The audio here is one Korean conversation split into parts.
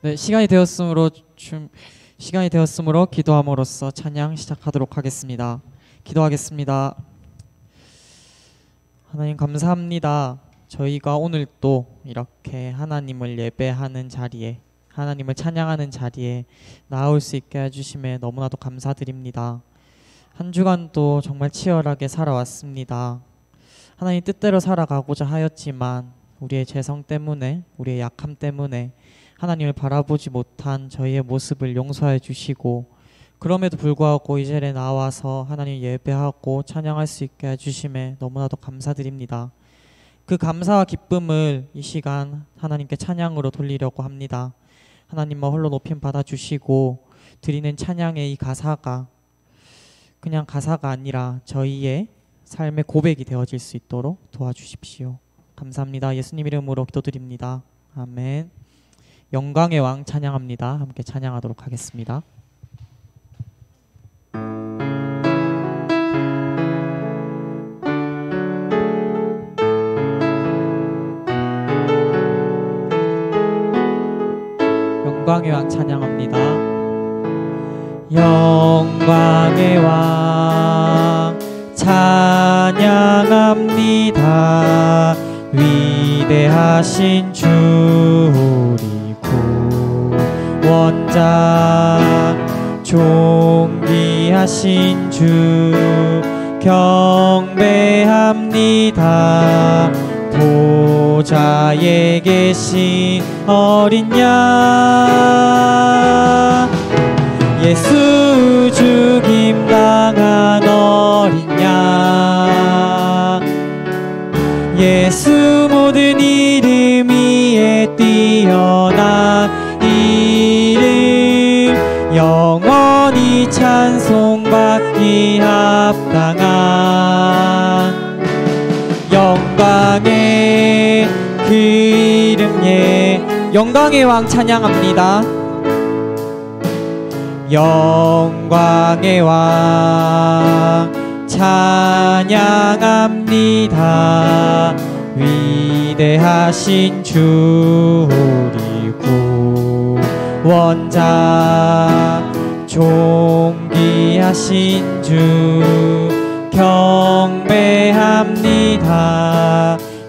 네, 시간이 되었으므로 기도함으로써 찬양 시작하도록 하겠습니다. 기도하겠습니다. 하나님 감사합니다. 저희가 오늘 또 이렇게 하나님을 예배하는 자리에, 하나님을 찬양하는 자리에 나올 수 있게 해주심에 너무나도 감사드립니다. 한 주간 또 정말 치열하게 살아왔습니다. 하나님 뜻대로 살아가고자 하였지만 우리의 죄성 때문에, 우리의 약함 때문에 하나님을 바라보지 못한 저희의 모습을 용서해 주시고, 그럼에도 불구하고 이 자리에 나와서 하나님 예배하고 찬양할 수 있게 해주심에 너무나도 감사드립니다. 그 감사와 기쁨을 이 시간 하나님께 찬양으로 돌리려고 합니다. 하나님만 홀로 높임 받아주시고, 드리는 찬양의 이 가사가 그냥 가사가 아니라 저희의 삶의 고백이 되어질 수 있도록 도와주십시오. 감사합니다. 예수님 이름으로 기도드립니다. 아멘. 영광의 왕 찬양합니다. 함께 찬양하도록 하겠습니다. 영광의 왕 찬양합니다. 영광의 왕 찬양합니다. 위대하신 주 우리 구원자, 존귀하신 주 경배합니다. 보좌에 계신 어린 양, 예수 죽임 당한 어린 양, 예수 모든 이름 위에 뛰어난 이름, 영원히 찬송받기 합당한 영광의 그 이름, 영광의 왕 찬양합니다. 영광의 왕 찬양합니다. 위대하신 주 우리 구원자, 존귀하신 주 경배합니다.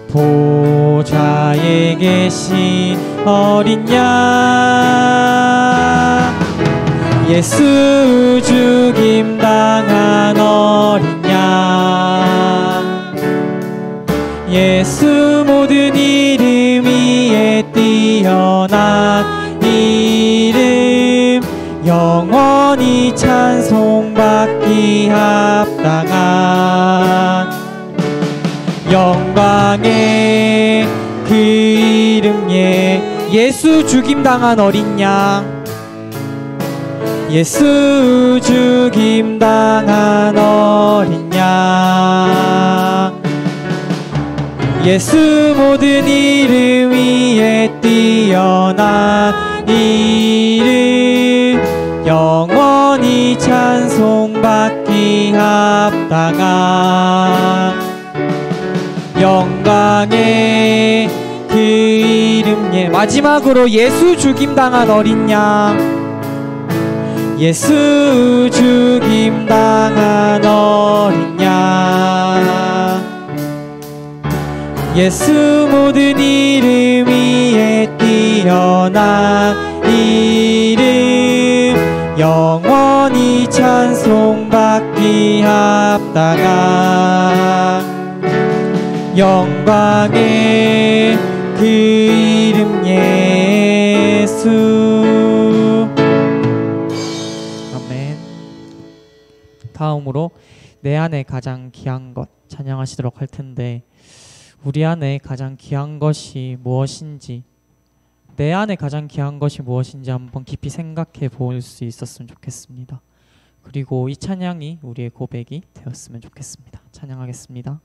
보좌에 계신 어린 양, 예수 죽임 당한 어린 양, 예수 모든 이름 위에 뛰어난 이름, 영원히 찬송받기 합당한 영광의 그 이름, 예수 죽임 당한 어린 양, 예수 죽임 당한 어린 양, 예수 모든 이름 위에 뛰어난 이름, 영원히 찬송받기 합당한 영광의 그 이름, 마지막으로 예수 죽임 당한 어린 양, 예수 죽임 당한 어린 양, 예수 모든 이름 위에 뛰어난 이름, 영원히 찬송받기 합당한 영광의 그 이름, 예수. 아멘. 다음으로 내 안에 가장 귀한 것 찬양하시도록 할 텐데, 우리 안에 가장 귀한 것이 무엇인지, 내 안에 가장 귀한 것이 무엇인지 한번 깊이 생각해 볼 수 있었으면 좋겠습니다. 그리고 이 찬양이 우리의 고백이 되었으면 좋겠습니다. 찬양하겠습니다.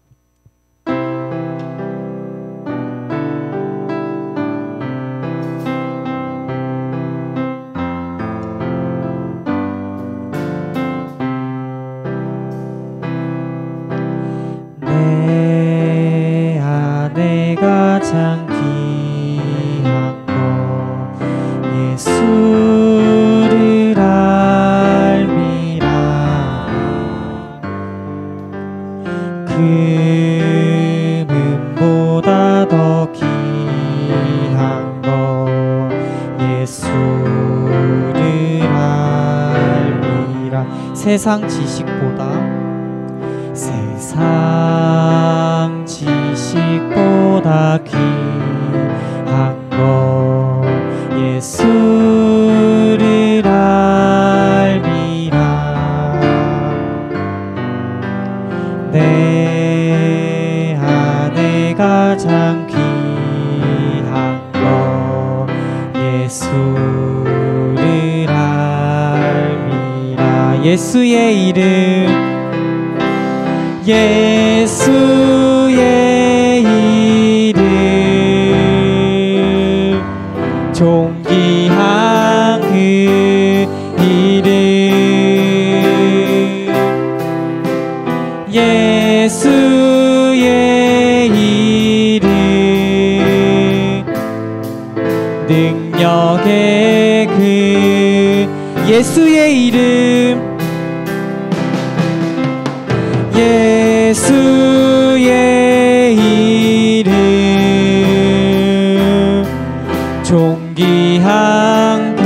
내 안에 가장 귀한 것 예수를 알미라. 금은보다 더 귀한 것 예수를 알미라. 세상 지식보다 귀한 것 예수를 알미라. 내 안에 가장 귀한 것 예수를 알미라. 예수의 이름, 예수의 이름, 존귀한 그 이름, 예수의 이름, 능력의 그 예수의 이름, 예수의 이름, 존귀한 그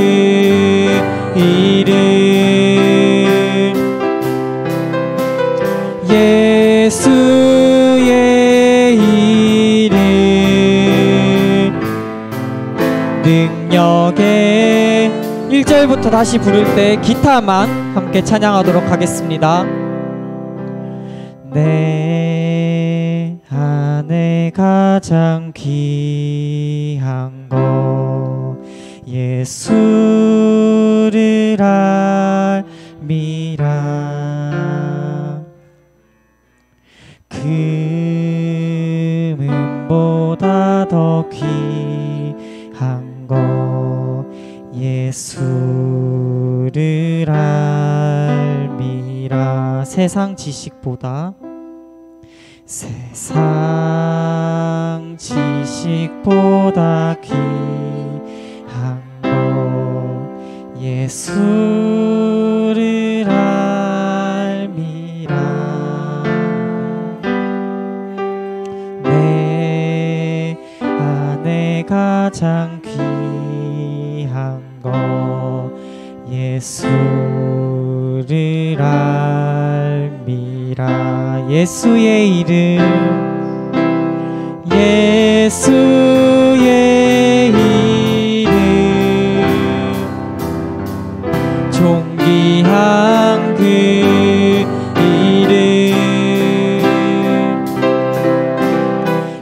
이름, 예수의 이름, 능력의 1절부터 다시 부를 때 기타만 함께 찬양하도록 하겠습니다. 내 안에 가장 귀한 것 예수를 알미라. 금은보다 더 귀한 것 예수를 알미라. 세상 지식보다 귀한 것 예수를 알미라. 내 안에 가장 귀한 것 예수를 알미라. 예수의 이름, 예수의 이름, 존귀한 그 이름,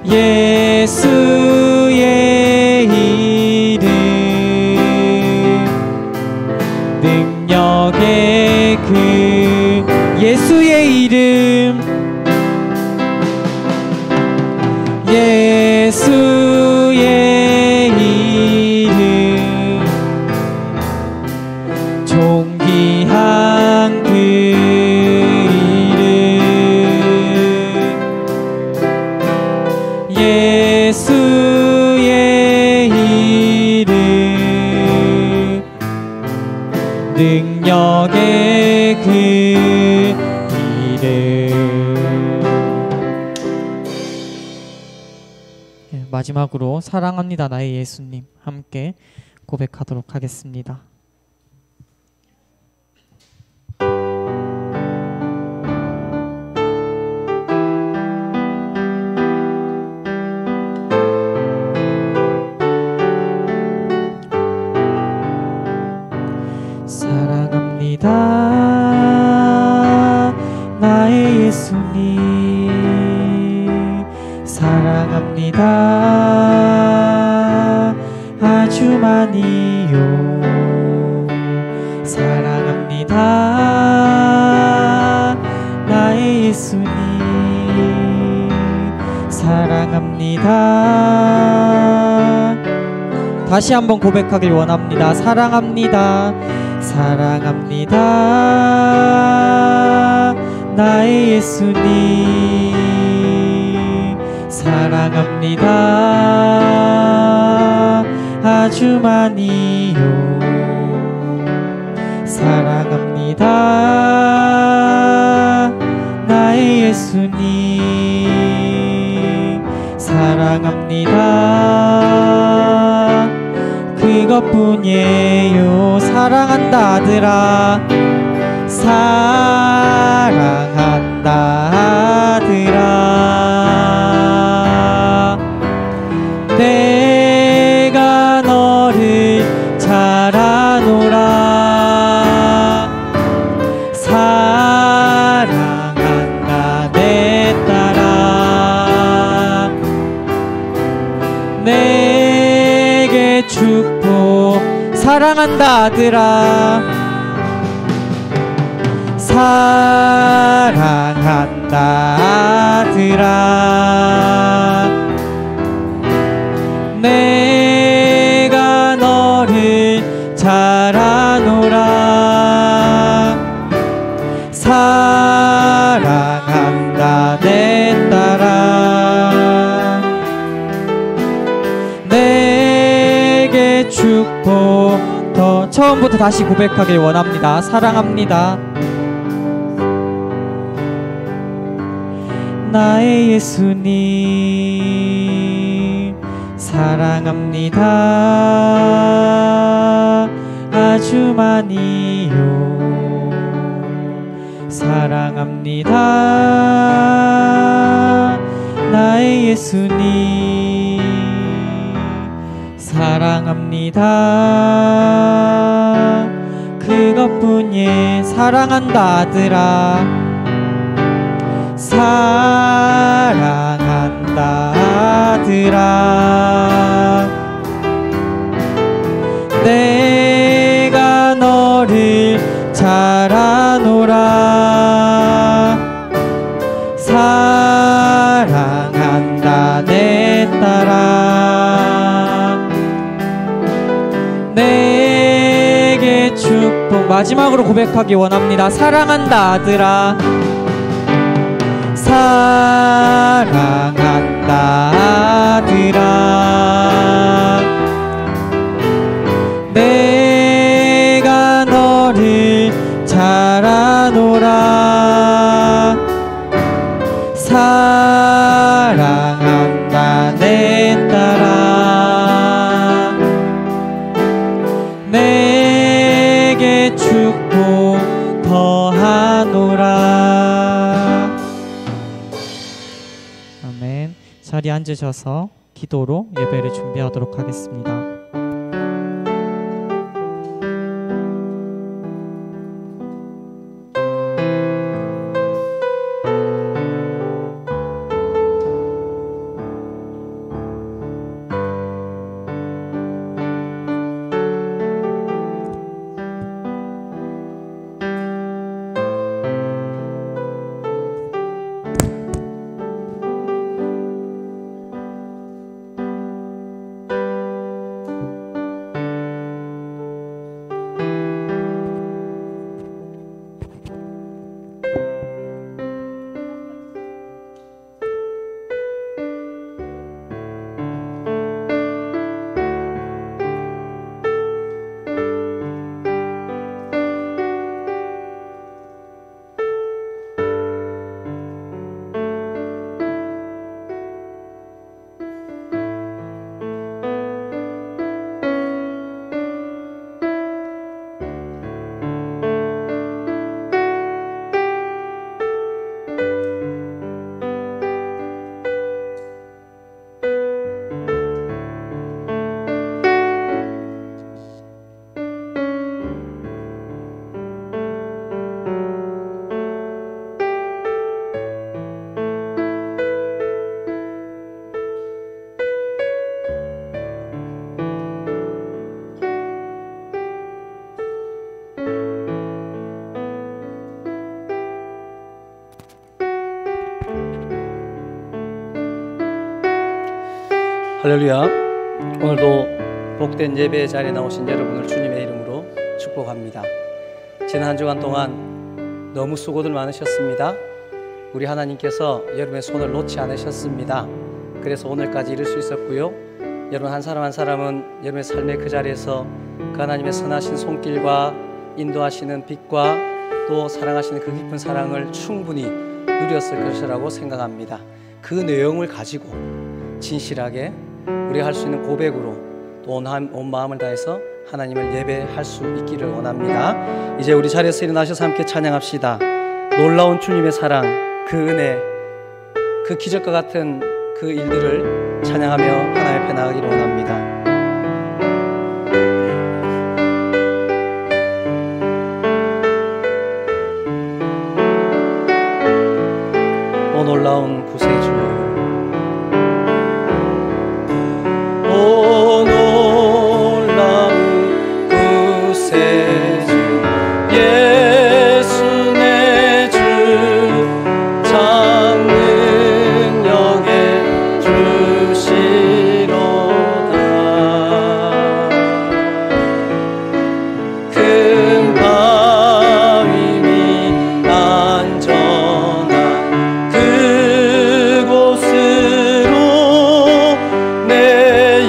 예수의 이름, 능력의 그 예수의 이름, 예수의 이름, 존귀한 그 이름, 예수의 이름, 능력의 그 이름. 마지막으로 사랑합니다 나의 예수님 함께 고백하도록 하겠습니다. 사랑합니다 나의 예수님, 사랑합니다 아주 많이요. 사랑합니다 나의 예수님, 사랑합니다. 다시 한번 고백하길 원합니다. 사랑합니다, 사랑합니다 나의 예수님, 사랑합니다 아주 많이요. 사랑합니다 나의 예수님. 사랑합니다 그것뿐이에요. 사랑한다 아들아. 사랑한다 아들아. 내가 너를 잘 아노라. 사랑한다 내 딸아. 내게 축복. 사랑한다 아들아. 사랑한다 아들아. 내가 너를 잘 아노라. 사랑한다 내 딸아. 내게 축복. 더 처음부터 다시 고백하길 원합니다. 사랑합니다 나의 예수님. 사랑합니다 아주 많이요. 사랑합니다 나의 예수님. 사랑합니다 그것뿐이에. 사랑한다 아들아. 사랑한다 아들아. 내가 너를 잘 아노라. 사랑한다 내 딸아. 내게 축복. 마지막으로 고백하기 원합니다. 사랑한다 아들아. 사랑한다 아들아. 내가 너를 잘 아노라. 사랑한다 내 딸아. 내게 축복 더하노라. 아멘. 자리에 앉으셔서 기도로 예배를 준비하도록 하겠습니다. 할렐루야. 오늘도 복된 예배 자리에 나오신 여러분을 주님의 이름으로 축복합니다. 지난 한 주간 동안 너무 수고들 많으셨습니다. 우리 하나님께서 여러분의 손을 놓지 않으셨습니다. 그래서 오늘까지 이룰 수 있었고요. 여러분 한 사람 한 사람은 여러분의 삶의 그 자리에서 그 하나님의 선하신 손길과 인도하시는 빛과 또 사랑하시는 그 깊은 사랑을 충분히 누렸을 것이라고 생각합니다. 그 내용을 가지고 진실하게 우리가 할 수 있는 고백으로 또 온 마음을 다해서 하나님을 예배할 수 있기를 원합니다. 이제 우리 자리에서 일어나셔서 함께 찬양합시다. 놀라운 주님의 사랑, 그 은혜, 그 기적과 같은 그 일들을 찬양하며 하나님 앞에 나가기를 원합니다. 오 놀라운 구세주, 오 놀라운 구세주, 예수 내 주 참 능력의 주시로다. 큰 바위 및 안전한 그곳으로 내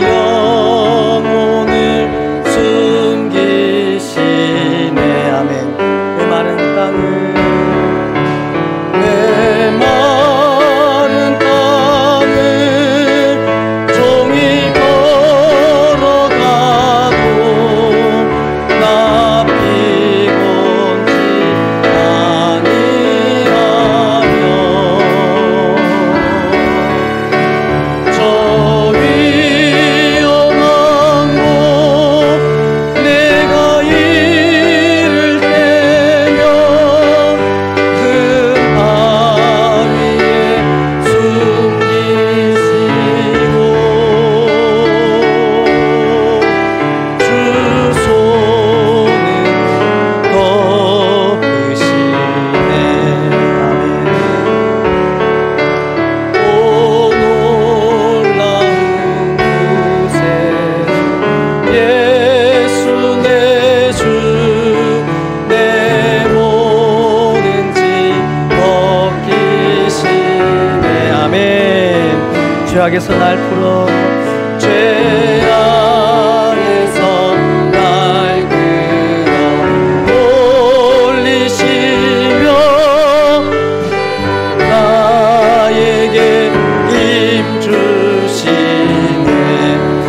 영혼을 숨기시네. 아멘. 내 마른 땅을, 내 마른 땅을 종일 걸어가도 나 피곤치 아니하며 저 위험한 곳 내가 이를 때면 큰 바위에 숨기시고 주 손은 덮으시네. 아멘. 오 놀라운 구세주, 예수 내 주 내 모든 짐 벗기시네. 아멘. 죄악에서 날 풀어, 죄악에서 날 끌어 올리시며 나에게 힘 주시네.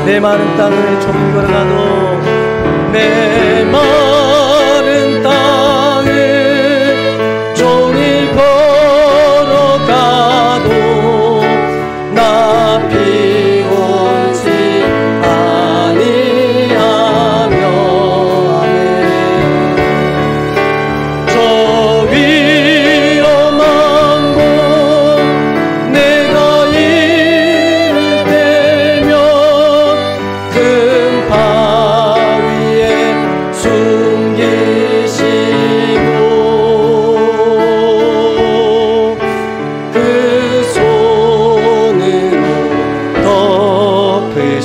내 마른 땅을 종일 걸어가도, 내 마른 땅을 종일 걸어가도 나 피곤치 아니하며. 아멘. 저 위험한 곳 내가 이를 때면 큰 바위에 숨기시고 그 손으로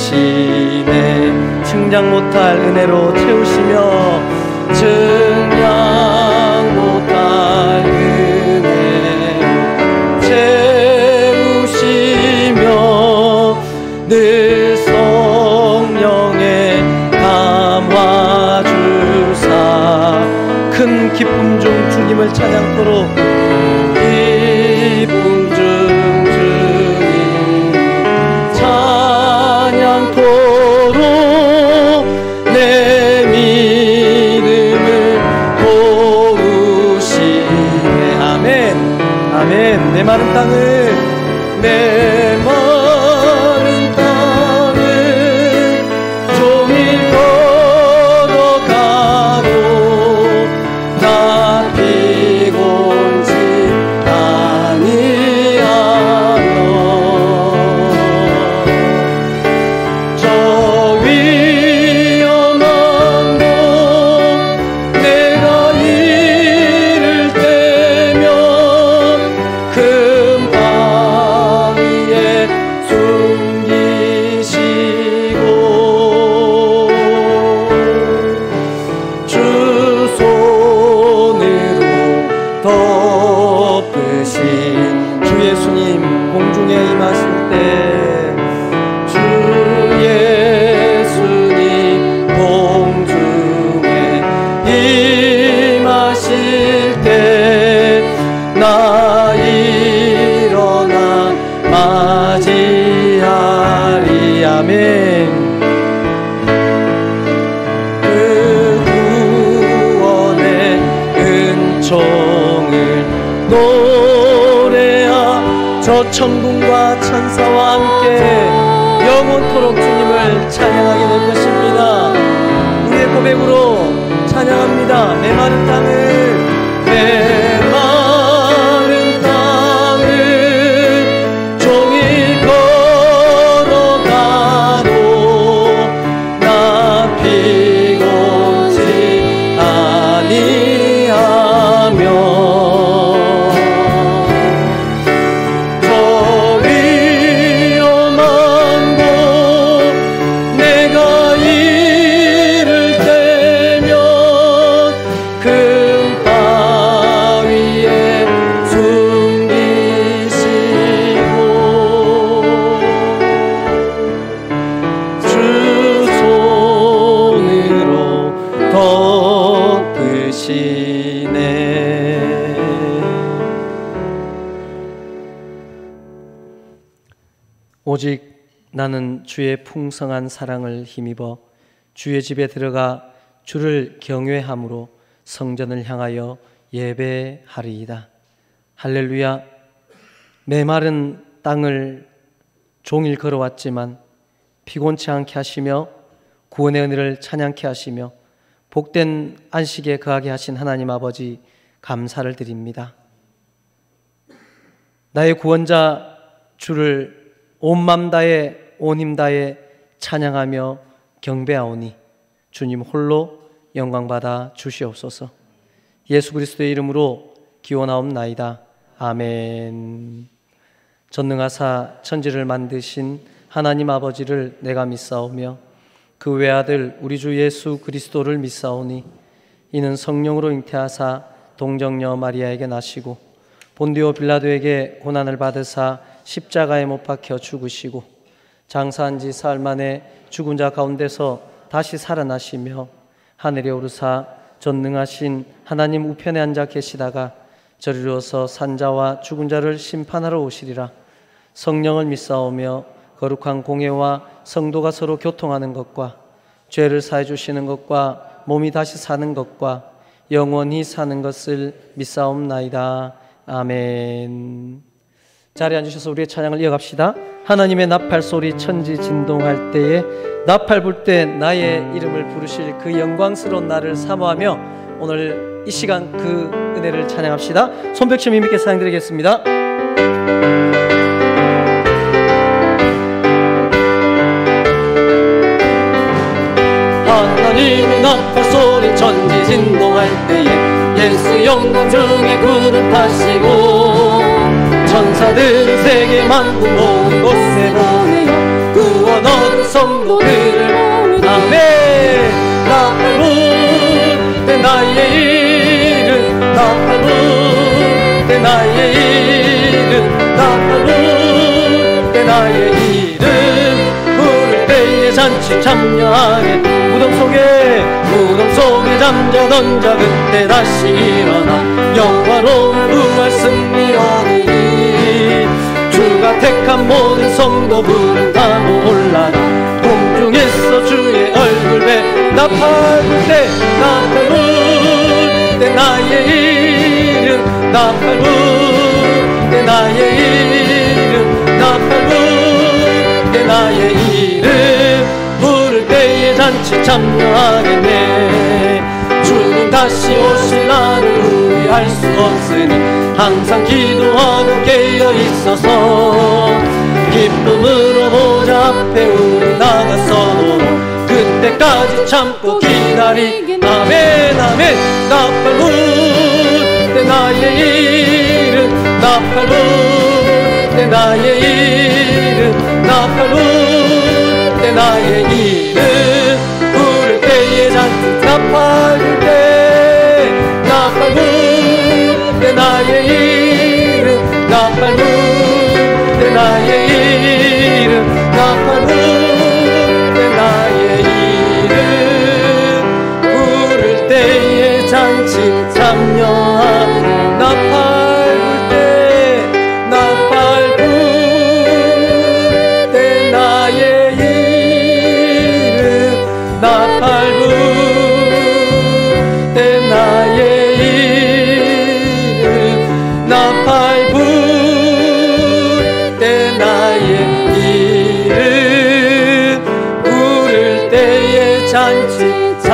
덮으시네. 측량 못할 은혜로 채우시며, 측량 못할 은혜로 채우시며 늘 성령의 감화 주사 큰 기쁨 중 주님을 찬양토록, 기쁨 중 주님 찬양토록 내 믿음을 도우시네. 아멘. 아멘. 내 마른 땅을, 내 마른 땅을 종일 걸어가도 나 피곤치 아니하며 저 위험한 곳 내가 이를 때면 큰 바위에 숨기시고 주 손으로 덮으신 주 예수님 공중에 임하실 때, 주 저 천군과 천사와 함께 영원토록 주님을 찬양하게 될 것입니다. 우리의 고백으로 찬양합니다. 메마른 땅을 메마른 땅을 종일 걸어가도 나 피곤치 아니하며 오직 나는 주의 풍성한 사랑을 힘입어 주의 집에 들어가 주를 경외함으로 성전을 향하여 예배하리이다. 할렐루야. 메마른 땅을 종일 걸어왔지만 피곤치 않게 하시며 구원의 은혜를 찬양케 하시며 복된 안식에 거하게 하신 하나님 아버지 감사를 드립니다. 나의 구원자 주를 온 맘 다해 온 힘 다해 찬양하며 경배하오니 주님 홀로 영광받아 주시옵소서. 예수 그리스도의 이름으로 기원하옵나이다. 아멘. 전능하사 천지를 만드신 하나님 아버지를 내가 믿사오며 그 외아들 우리 주 예수 그리스도를 믿사오니 이는 성령으로 잉태하사 동정녀 마리아에게 나시고 본디오 빌라도에게 고난을 받으사 십자가에 못 박혀 죽으시고 장사한 지 사흘 만에 죽은 자 가운데서 다시 살아나시며 하늘에 오르사 전능하신 하나님 우편에 앉아 계시다가 저리로서 산자와 죽은 자를 심판하러 오시리라. 성령을 믿사오며 거룩한 공회와 성도가 서로 교통하는 것과 죄를 사해 주시는 것과 몸이 다시 사는 것과 영원히 사는 것을 믿사옵나이다. 아멘. 자리에 앉으셔서 우리의 찬양을 이어갑시다. 하나님의 나팔소리 천지 진동할 때에 나팔 불 때 나의 이름을 부르실 그 영광스러운 나를 사모하며 오늘 이 시간 그 은혜를 찬양합시다. 손뼉치며 힘있게 찬양드리겠습니다. 하나님의 나팔소리 천지 진동할 때에 예수 영광 중에 구름 타시고 천사들을 세계 만국 모든 곳에 보내어 구원 얻은 성도들을 아멘. 나팔 불 때 나의 이름 나팔 불 때 나의 이름 나팔 불 때 나의 이름 부를 때에 잔치 참여하게 무덤 속에 잠자던 자 그때 다시 일어나 영화로운 부활 승리 얻으리. 주가 택한 모든 성도 부름 타고 올라가 공중에서 주의 얼굴 뵈 나팔 불 때 나팔 불 때 나의 이름 나팔 불 때 나의 이름 나팔 불 때 나의 이름 부를 때에 잔치 참여하겠네. 주님 다시 오실 날을 우리 알 수 없으니 항상 기도하고 깨어 있어서 기쁨으로 보좌 앞에 우리 나가서도 그때까지 참고 기다리게. 아멘 아멘. 나팔 불 때 나의 이름 나팔 불 때 나의 이름 나팔 불 때 나의 이름 부를 때에 잔뜩 나팔 불 때 나팔 불 때 나의 이름 나팔 불 때 나의 이름 나팔 불 때 나의 이름 부를 때에 잔치 참여하는 나팔 불 때 나팔 불 때 나의 이름 나팔 불 때 나의 이름 나팔 불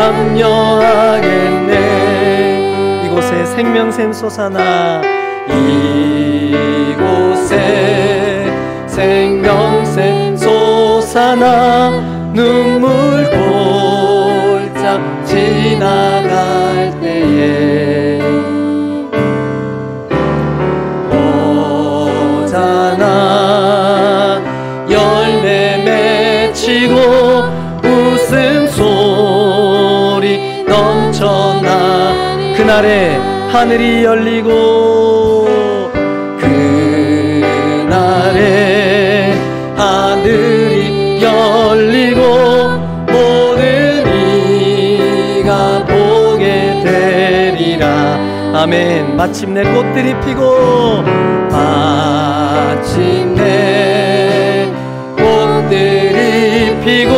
참여하겠네. 이곳에 생명샘 솟아나 이곳에 생명샘 솟아나 눈물 골짝 지나갈 때에 호산나 열매 맺히고 웃음소리 넘쳐나 그날에 하늘이 열리고 그날에 하늘이 열리고 모든 이가 보게 되리라. 아멘. 마침내 꽃들이 피고 마침내 꽃들이 피고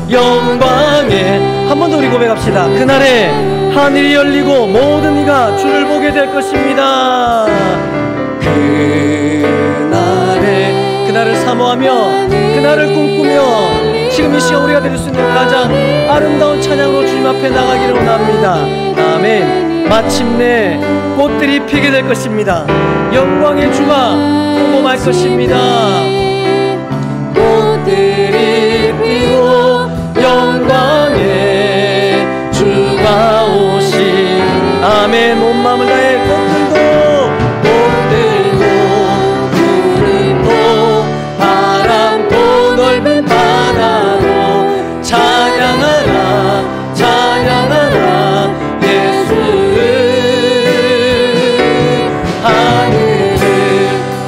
영광에 한 번 더 우리 고백합시다. 그날에 하늘이 열리고 모든 이가 주를 보게 될 것입니다. 그날을 사모하며 그날을 꿈꾸며 지금 이 시간 우리가 드릴 수 있는 가장 아름다운 찬양으로 주님 앞에 나가기를 원합니다. 아멘. 마침내 꽃들이 피게 될 것입니다. 영광의 주가 오고 말 것입니다. 꽃들이 피고 영광의 주가 오시. 아멘. 온 마음을 다해 꽃들도 구름도 바람도 넓은 바다도 찬양하라 찬양하라 예수를. 하늘을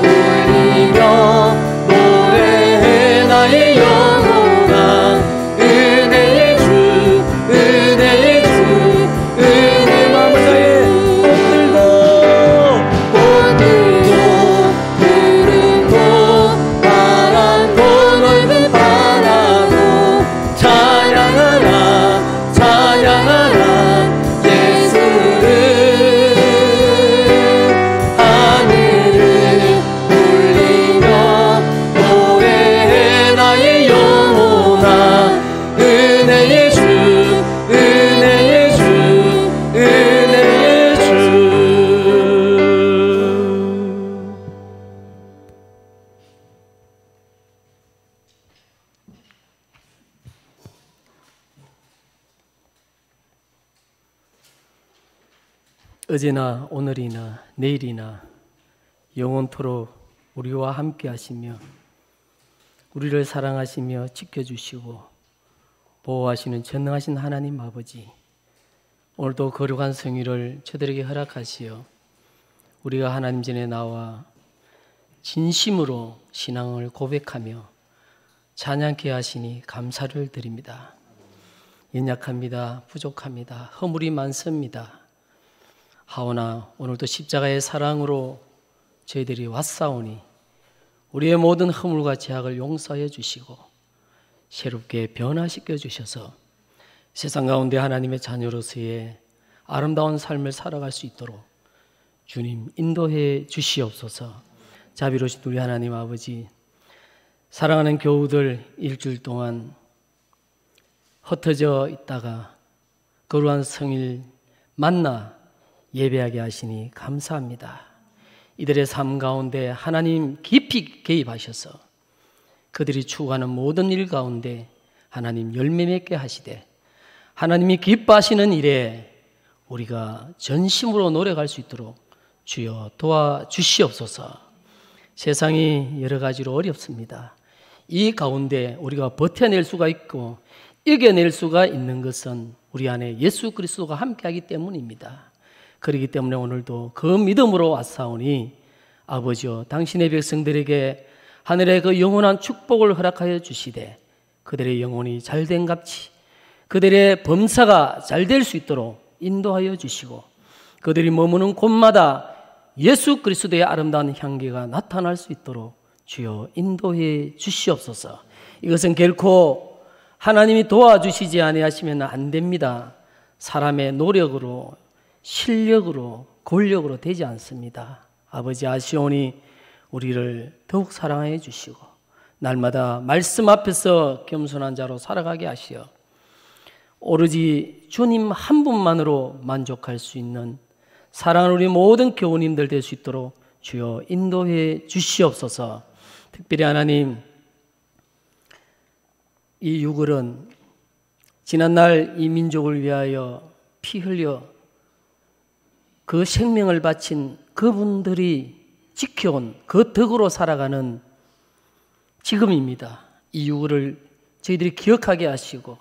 울리며 노래해 나의 영혼아. 은혜의 주 은혜의 주 은혜 마음을 다해 꽃들도 구름도 바람도 넓은 바다도 찬양하라 찬양하라 예수를. 하늘을 울리며 노래해 나의 영혼아. 은혜의 주 은혜의 주 은혜의 주. 어제나 오늘이나 내일이나 영원토록 우리와 함께 하시며 우리를 사랑하시며 지켜주시고 보호하시는 전능하신 하나님 아버지, 오늘도 거룩한 성의를 저들에게 허락하시어 우리가 하나님 전에 나와 진심으로 신앙을 고백하며 찬양케 하시니 감사를 드립니다. 연약합니다. 부족합니다. 허물이 많습니다. 하오나 오늘도 십자가의 사랑으로 저희들이 왔사오니 우리의 모든 허물과 죄악을 용서해 주시고 새롭게 변화시켜 주셔서 세상 가운데 하나님의 자녀로서의 아름다운 삶을 살아갈 수 있도록 주님 인도해 주시옵소서. 자비로우신 우리 하나님 아버지, 사랑하는 교우들 일주일 동안 흩어져 있다가 거룩한 성일 만나 예배하게 하시니 감사합니다. 이들의 삶 가운데 하나님 깊이 개입하셔서 그들이 추구하는 모든 일 가운데 하나님 열매 맺게 하시되 하나님이 기뻐하시는 일에 우리가 전심으로 노력할 수 있도록 주여 도와주시옵소서. 세상이 여러 가지로 어렵습니다. 이 가운데 우리가 버텨낼 수가 있고 이겨낼 수가 있는 것은 우리 안에 예수 그리스도가 함께하기 때문입니다. 그렇기 때문에 오늘도 그 믿음으로 왔사오니 아버지여, 당신의 백성들에게 하늘의 그 영원한 축복을 허락하여 주시되 그들의 영혼이 잘된 값이 그들의 범사가 잘 될 수 있도록 인도하여 주시고 그들이 머무는 곳마다 예수 그리스도의 아름다운 향기가 나타날 수 있도록 주여 인도해 주시옵소서. 이것은 결코 하나님이 도와주시지 아니하시면 안 됩니다. 사람의 노력으로 실력으로 권력으로 되지 않습니다. 아버지 아시오니 우리를 더욱 사랑해 주시고 날마다 말씀 앞에서 겸손한 자로 살아가게 하시어 오로지 주님 한 분만으로 만족할 수 있는 사랑하는 우리 모든 교우님들 될 수 있도록 주여 인도해 주시옵소서. 특별히 하나님, 이 유글은 지난날 이 민족을 위하여 피 흘려 그 생명을 바친 그분들이 지켜온 그 덕으로 살아가는 지금입니다. 이 유글을 저희들이 기억하게 하시고,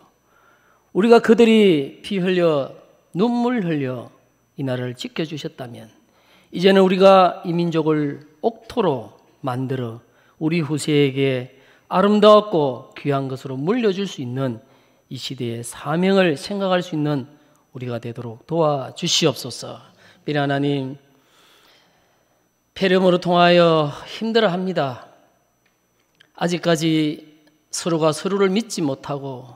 우리가 그들이 피 흘려 눈물 흘려 이 나라를 지켜주셨다면 이제는 우리가 이 민족을 옥토로 만들어 우리 후세에게 아름다웠고 귀한 것으로 물려줄 수 있는 이 시대의 사명을 생각할 수 있는 우리가 되도록 도와주시옵소서. 비리 하나님, 폐렴으로 통하여 힘들어합니다. 아직까지 서로가 서로를 믿지 못하고,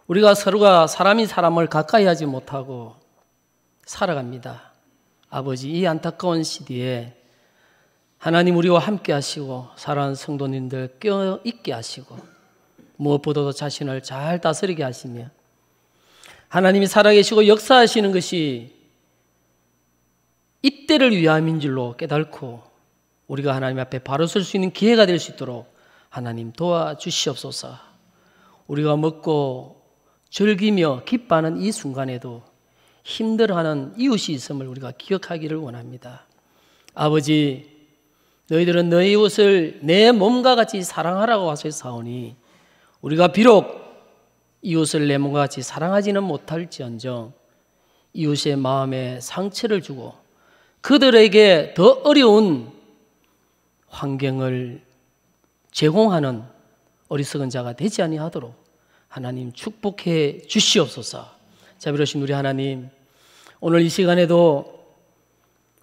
우리가 서로가 사람이 사람을 가까이 하지 못하고 살아갑니다. 아버지, 이 안타까운 시대에 하나님 우리와 함께 하시고 사랑하는 성도님들 껴있게 하시고 무엇보다도 자신을 잘 다스리게 하시며 하나님이 살아계시고 역사하시는 것이 이때를 위함인 줄로 깨닫고 우리가 하나님 앞에 바로 설 수 있는 기회가 될 수 있도록 하나님 도와주시옵소서. 우리가 먹고 즐기며 기뻐하는 이 순간에도 힘들어하는 이웃이 있음을 우리가 기억하기를 원합니다. 아버지, 너희들은 너희 이웃을 내 몸과 같이 사랑하라고 하셨사오니 우리가 비록 이웃을 내 몸과 같이 사랑하지는 못할지언정 이웃의 마음에 상처를 주고 그들에게 더 어려운 환경을 제공하는 어리석은 자가 되지 아니하도록 하나님 축복해 주시옵소서. 자비로우신 우리 하나님, 오늘 이 시간에도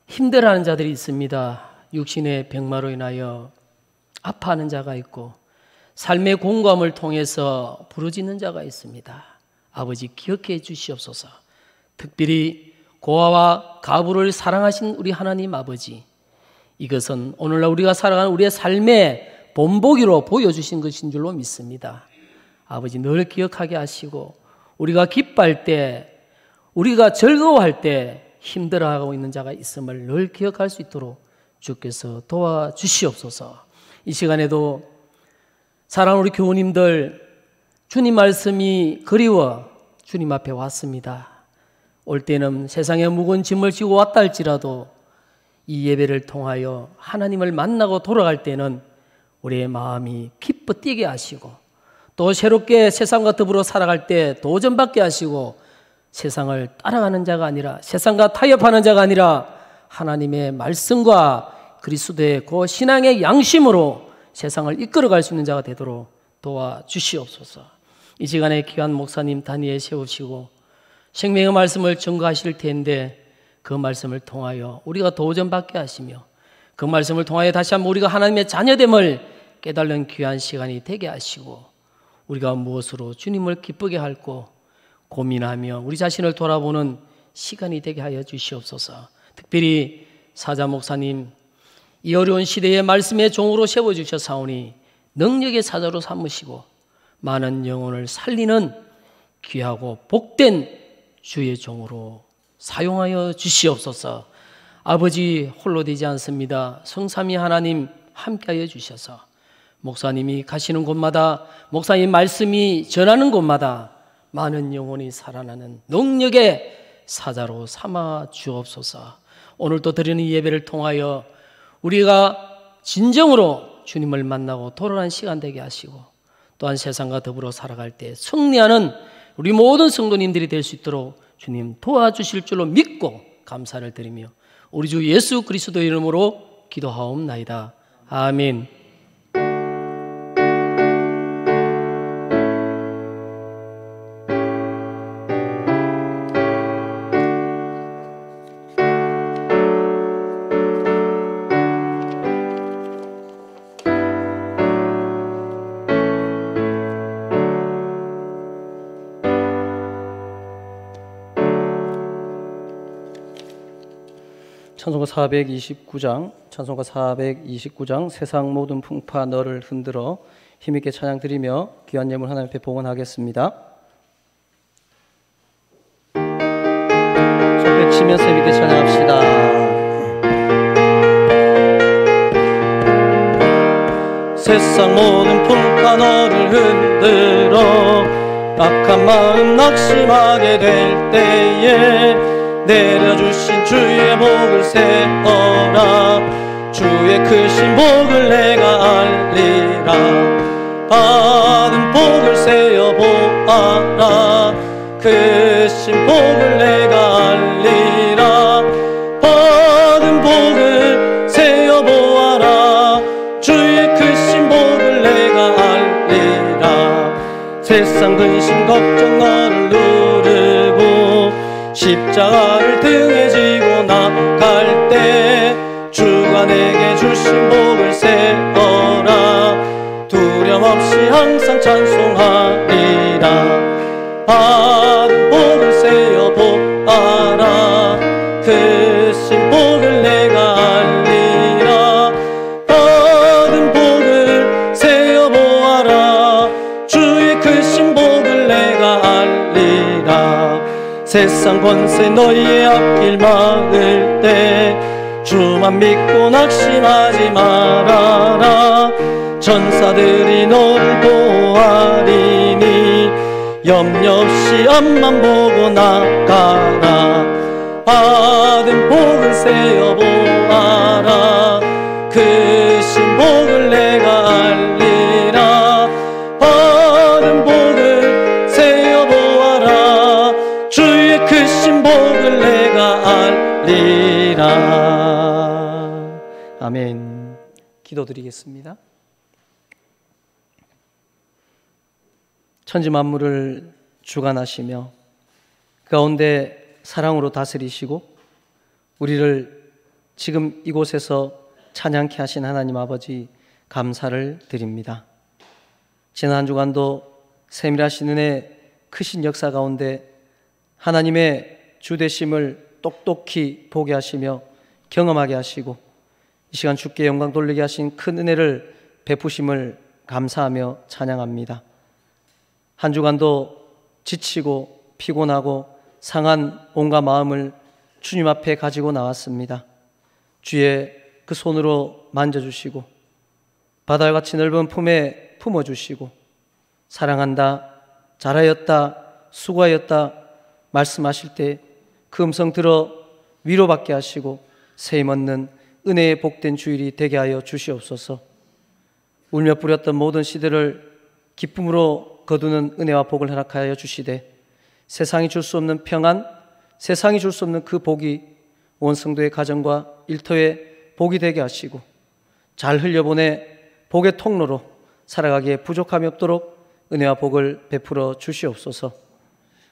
힘들어하는 자들이 있습니다. 육신의 병마로 인하여 아파하는 자가 있고 삶의 공감을 통해서 부르짖는 자가 있습니다. 아버지, 기억해 주시옵소서. 특별히 고아와 가부를 사랑하신 우리 하나님 아버지, 이것은 오늘날 우리가 살아가는 우리의 삶의 본보기로 보여주신 것인 줄로 믿습니다. 아버지, 늘 기억하게 하시고 우리가 기뻐할 때, 우리가 즐거워할 때 힘들어하고 있는 자가 있음을 늘 기억할 수 있도록 주께서 도와주시옵소서. 이 시간에도 사랑하는 우리 교우님들, 주님 말씀이 그리워 주님 앞에 왔습니다. 올 때는 세상에 무거운 짐을 지고 왔다 할지라도 이 예배를 통하여 하나님을 만나고 돌아갈 때는 우리의 마음이 기뻐 뛰게 하시고 또 새롭게 세상과 더불어 살아갈 때 도전받게 하시고 세상을 따라가는 자가 아니라, 세상과 타협하는 자가 아니라 하나님의 말씀과 그리스도의 그 신앙의 양심으로 세상을 이끌어갈 수 있는 자가 되도록 도와주시옵소서. 이 시간에 귀한 목사님 단위에 세우시고 생명의 말씀을 전가하실 텐데 그 말씀을 통하여 우리가 도전받게 하시며 그 말씀을 통하여 다시 한번 우리가 하나님의 자녀됨을 깨달는 귀한 시간이 되게 하시고 우리가 무엇으로 주님을 기쁘게 할고 고민하며 우리 자신을 돌아보는 시간이 되게 하여 주시옵소서. 특별히 사자 목사님, 이 어려운 시대에 말씀의 종으로 세워주셨사오니 능력의 사자로 삼으시고 많은 영혼을 살리는 귀하고 복된 주의 종으로 사용하여 주시옵소서. 아버지, 홀로 되지 않습니다. 성삼위 하나님 함께하여 주셔서 목사님이 가시는 곳마다, 목사님 말씀이 전하는 곳마다 많은 영혼이 살아나는 능력의 사자로 삼아 주옵소서. 오늘도 드리는 이 예배를 통하여 우리가 진정으로 주님을 만나고 돌아가는 시간 되게 하시고 또한 세상과 더불어 살아갈 때 승리하는 우리 모든 성도님들이 될 수 있도록 주님 도와주실 줄로 믿고 감사를 드리며 우리 주 예수 그리스도 이름으로 기도하옵나이다. 아멘. 찬송가 429장 세상 모든 풍파 너를 흔들어 힘있게 찬양 드리며 귀한 예물 하나님 앞에 봉헌하겠습니다. 웃으면서 함께 찬양합시다. 세상 모든 풍파 너를 흔들어 악한 마음 낙심하게 될 때에 내려주신 주의 복을 세어라. 주의 크신 복을 내가 알리라. 받은 복을 세어 보아라. 크신 복을 내가 알리라. 받은 복을 세어 보아라. 주의 크신 복을 내가 알리라. 세상 근심 걱정 너를 누르고 십자가를 등에 지고 나갈 때 주가 내게 주신 복을 세어라. 두려움 없이 항상 찬송하리라. 받은 복을 세어 보아라. 크신 복을 내가 알리라. 받은 복을 세어 보아라. 주의 크신 복을 내가 알리라. 세상 권세 너희의 앞길 막을 때 주만 믿고 낙심하지 말아라. 천사들이 너를 보호하리니 염려 없이 앞만 보고 나가라. 받은 복을 세어 보아라. 크신 복을 내가 알리라. 받은 복을 세어 보아라. 주의 크신 복을 내가 알리라. 아멘. 기도드리겠습니다. 천지 만물을 주관하시며 가운데 사랑으로 다스리시고 우리를 지금 이곳에서 찬양케 하신 하나님 아버지 감사를 드립니다. 지난 한 주간도 세밀하신 은혜 크신 역사 가운데 하나님의 주되심을 똑똑히 보게 하시며 경험하게 하시고 이 시간 주께 영광 돌리게 하신 큰 은혜를 베푸심을 감사하며 찬양합니다. 한 주간도 지치고 피곤하고 상한 온갖 마음을 주님 앞에 가지고 나왔습니다. 주의 그 손으로 만져주시고 바다같이 넓은 품에 품어주시고 사랑한다, 잘하였다, 수고하였다 말씀하실 때 그 음성 들어 위로받게 하시고 세임 얻는 은혜의 복된 주일이 되게 하여 주시옵소서. 울며 뿌렸던 모든 시대를 기쁨으로 거두는 은혜와 복을 허락하여 주시되 세상이 줄 수 없는 평안, 세상이 줄 수 없는 그 복이 온 성도의 가정과 일터에 복이 되게 하시고 잘 흘려보내 복의 통로로 살아가기에 부족함이 없도록 은혜와 복을 베풀어 주시옵소서.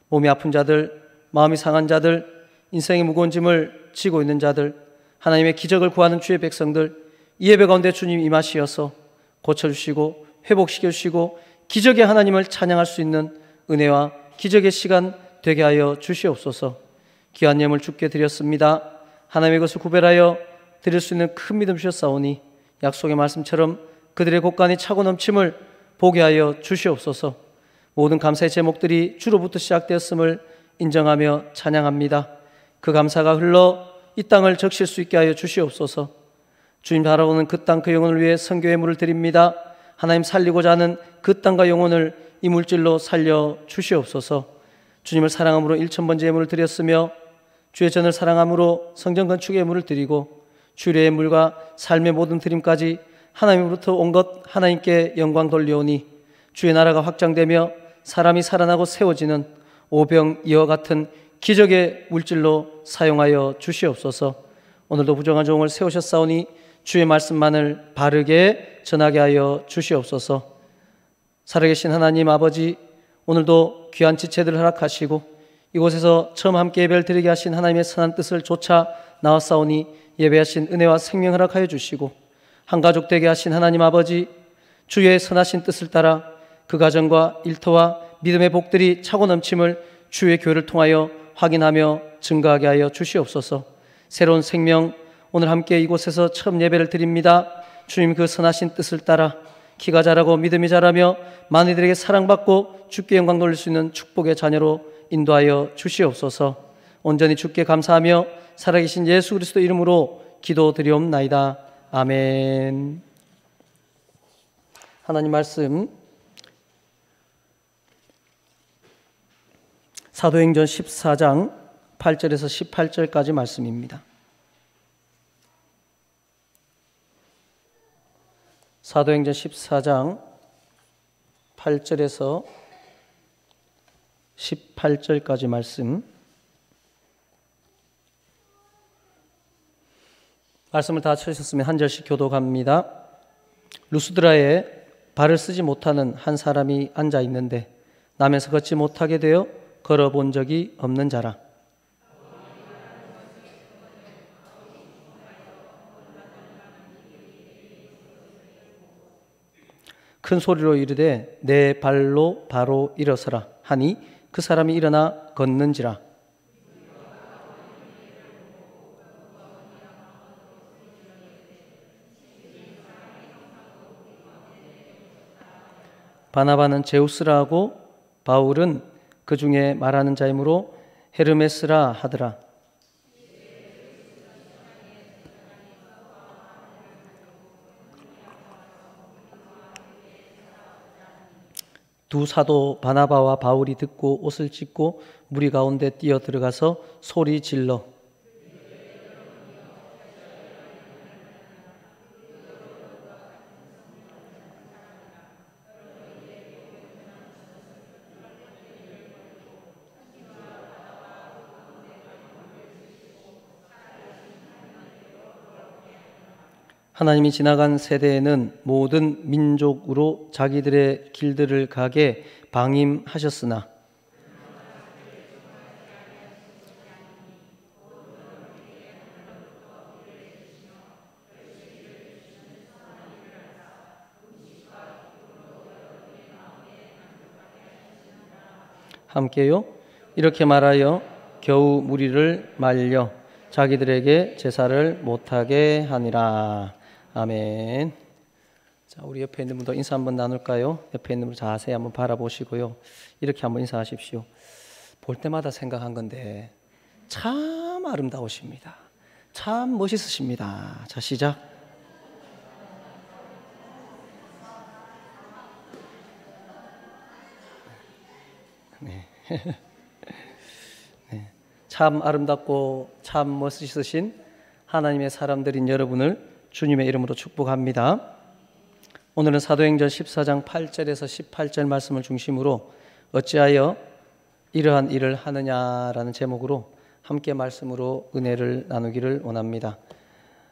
몸이 아픈 자들, 마음이 상한 자들, 인생의 무거운 짐을 지고 있는 자들, 하나님의 기적을 구하는 주의 백성들, 이 예배 가운데 주님 임하시어서 고쳐주시고 회복시켜주시고 기적의 하나님을 찬양할 수 있는 은혜와 기적의 시간 되게 하여 주시옵소서. 귀한 예물 주께 드렸습니다. 하나님의 것을 구별하여 드릴 수 있는 큰 믿음 주셨사오니 약속의 말씀처럼 그들의 곳간이 차고 넘침을 보게 하여 주시옵소서. 모든 감사의 제목들이 주로부터 시작되었음을 인정하며 찬양합니다. 그 감사가 흘러 이 땅을 적실 수 있게 하여 주시옵소서. 주님 바라보는 그 땅 그 영혼을 위해 선교 예물을 드립니다. 하나님 살리고자 하는 그 땅과 영혼을 이 물질로 살려 주시옵소서. 주님을 사랑함으로 1000번째 예물을 드렸으며 주의 전을 사랑함으로 성전 건축의 예물을 드리고 주의 예물과 삶의 모든 드림까지 하나님으로부터 온 것 하나님께 영광 돌려오니 주의 나라가 확장되며 사람이 살아나고 세워지는 오병이어 같은 기적의 물질로 사용하여 주시옵소서. 오늘도 부정한 종을 세우셨사오니 주의 말씀만을 바르게 전하게 하여 주시옵소서. 살아계신 하나님 아버지, 오늘도 귀한 지체들을 허락하시고 이곳에서 처음 함께 예배를 드리게 하신 하나님의 선한 뜻을 좇아 나왔사오니 예배하신 은혜와 생명 허락하여 주시고 한 가족 되게 하신 하나님 아버지, 주의 선하신 뜻을 따라 그 가정과 일터와 믿음의 복들이 차고 넘침을 주의 교회를 통하여 확인하며 증거하게 하여 주시옵소서. 새로운 생명, 오늘 함께 이곳에서 처음 예배를 드립니다. 주님 그 선하신 뜻을 따라 키가 자라고 믿음이 자라며 많은 이들에게 사랑받고 주께 영광 돌릴 수 있는 축복의 자녀로 인도하여 주시옵소서. 온전히 주께 감사하며 살아계신 예수 그리스도 이름으로 기도드리옵나이다. 아멘. 하나님 말씀 사도행전 14장 8절에서 18절까지 말씀입니다. 사도행전 14장 8절에서 18절까지 말씀을 다 찾으셨으면 한 절씩 교독합니다. 루스드라에 발을 쓰지 못하는 한 사람이 앉아 있는데 남에서 걷지 못하게 되어 걸어본 적이 없는 자라. 큰 소리로 이르되 내 발로 바로 일어서라 하니 그 사람이 일어나 걷는지라. 바나바는 제우스라 하고 바울은 그 중에 말하는 자이므로 헤르메스라 하더라. 두 사도 바나바와 바울이 듣고 옷을 찢고 무리 가운데 뛰어 들어가서 소리 질러 하나님이 지나간 세대에는 모든 민족으로 자기들의 길들을 가게 방임하셨으나 함께요. 이렇게 말하여 겨우 무리를 말려 자기들에게 제사를 못하게 하니라. 아멘. 자, 우리 옆에 있는 분도 인사 한번 나눌까요? 옆에 있는 분 자세히 한번 바라보시고요. 이렇게 한번 인사하십시오. 볼 때마다 생각한 건데 참 아름다우십니다. 참 멋있으십니다. 자, 시작. 네. 네. 참 아름답고 참 멋있으신 하나님의 사람들인 여러분을 주님의 이름으로 축복합니다. 오늘은 사도행전 14장 8절에서 18절 말씀을 중심으로 어찌하여 이러한 일을 하느냐라는 제목으로 함께 말씀으로 은혜를 나누기를 원합니다.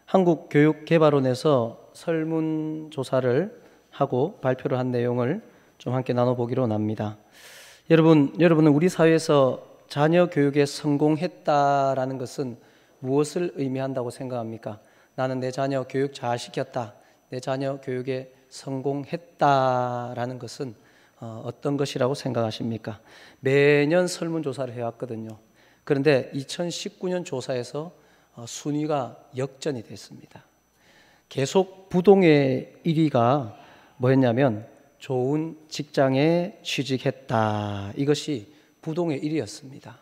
한국교육개발원에서 설문조사를 하고 발표를 한 내용을 좀 함께 나눠보기로 원합니다. 여러분은 우리 사회에서 자녀 교육에 성공했다라는 것은 무엇을 의미한다고 생각합니까? 나는 내 자녀 교육 잘 시켰다. 내 자녀 교육에 성공했다라는 것은 어떤 것이라고 생각하십니까? 매년 설문조사를 해왔거든요. 그런데 2019년 조사에서 순위가 역전이 됐습니다. 계속 부동의 1위가 뭐였냐면 좋은 직장에 취직했다. 이것이 부동의 1위였습니다.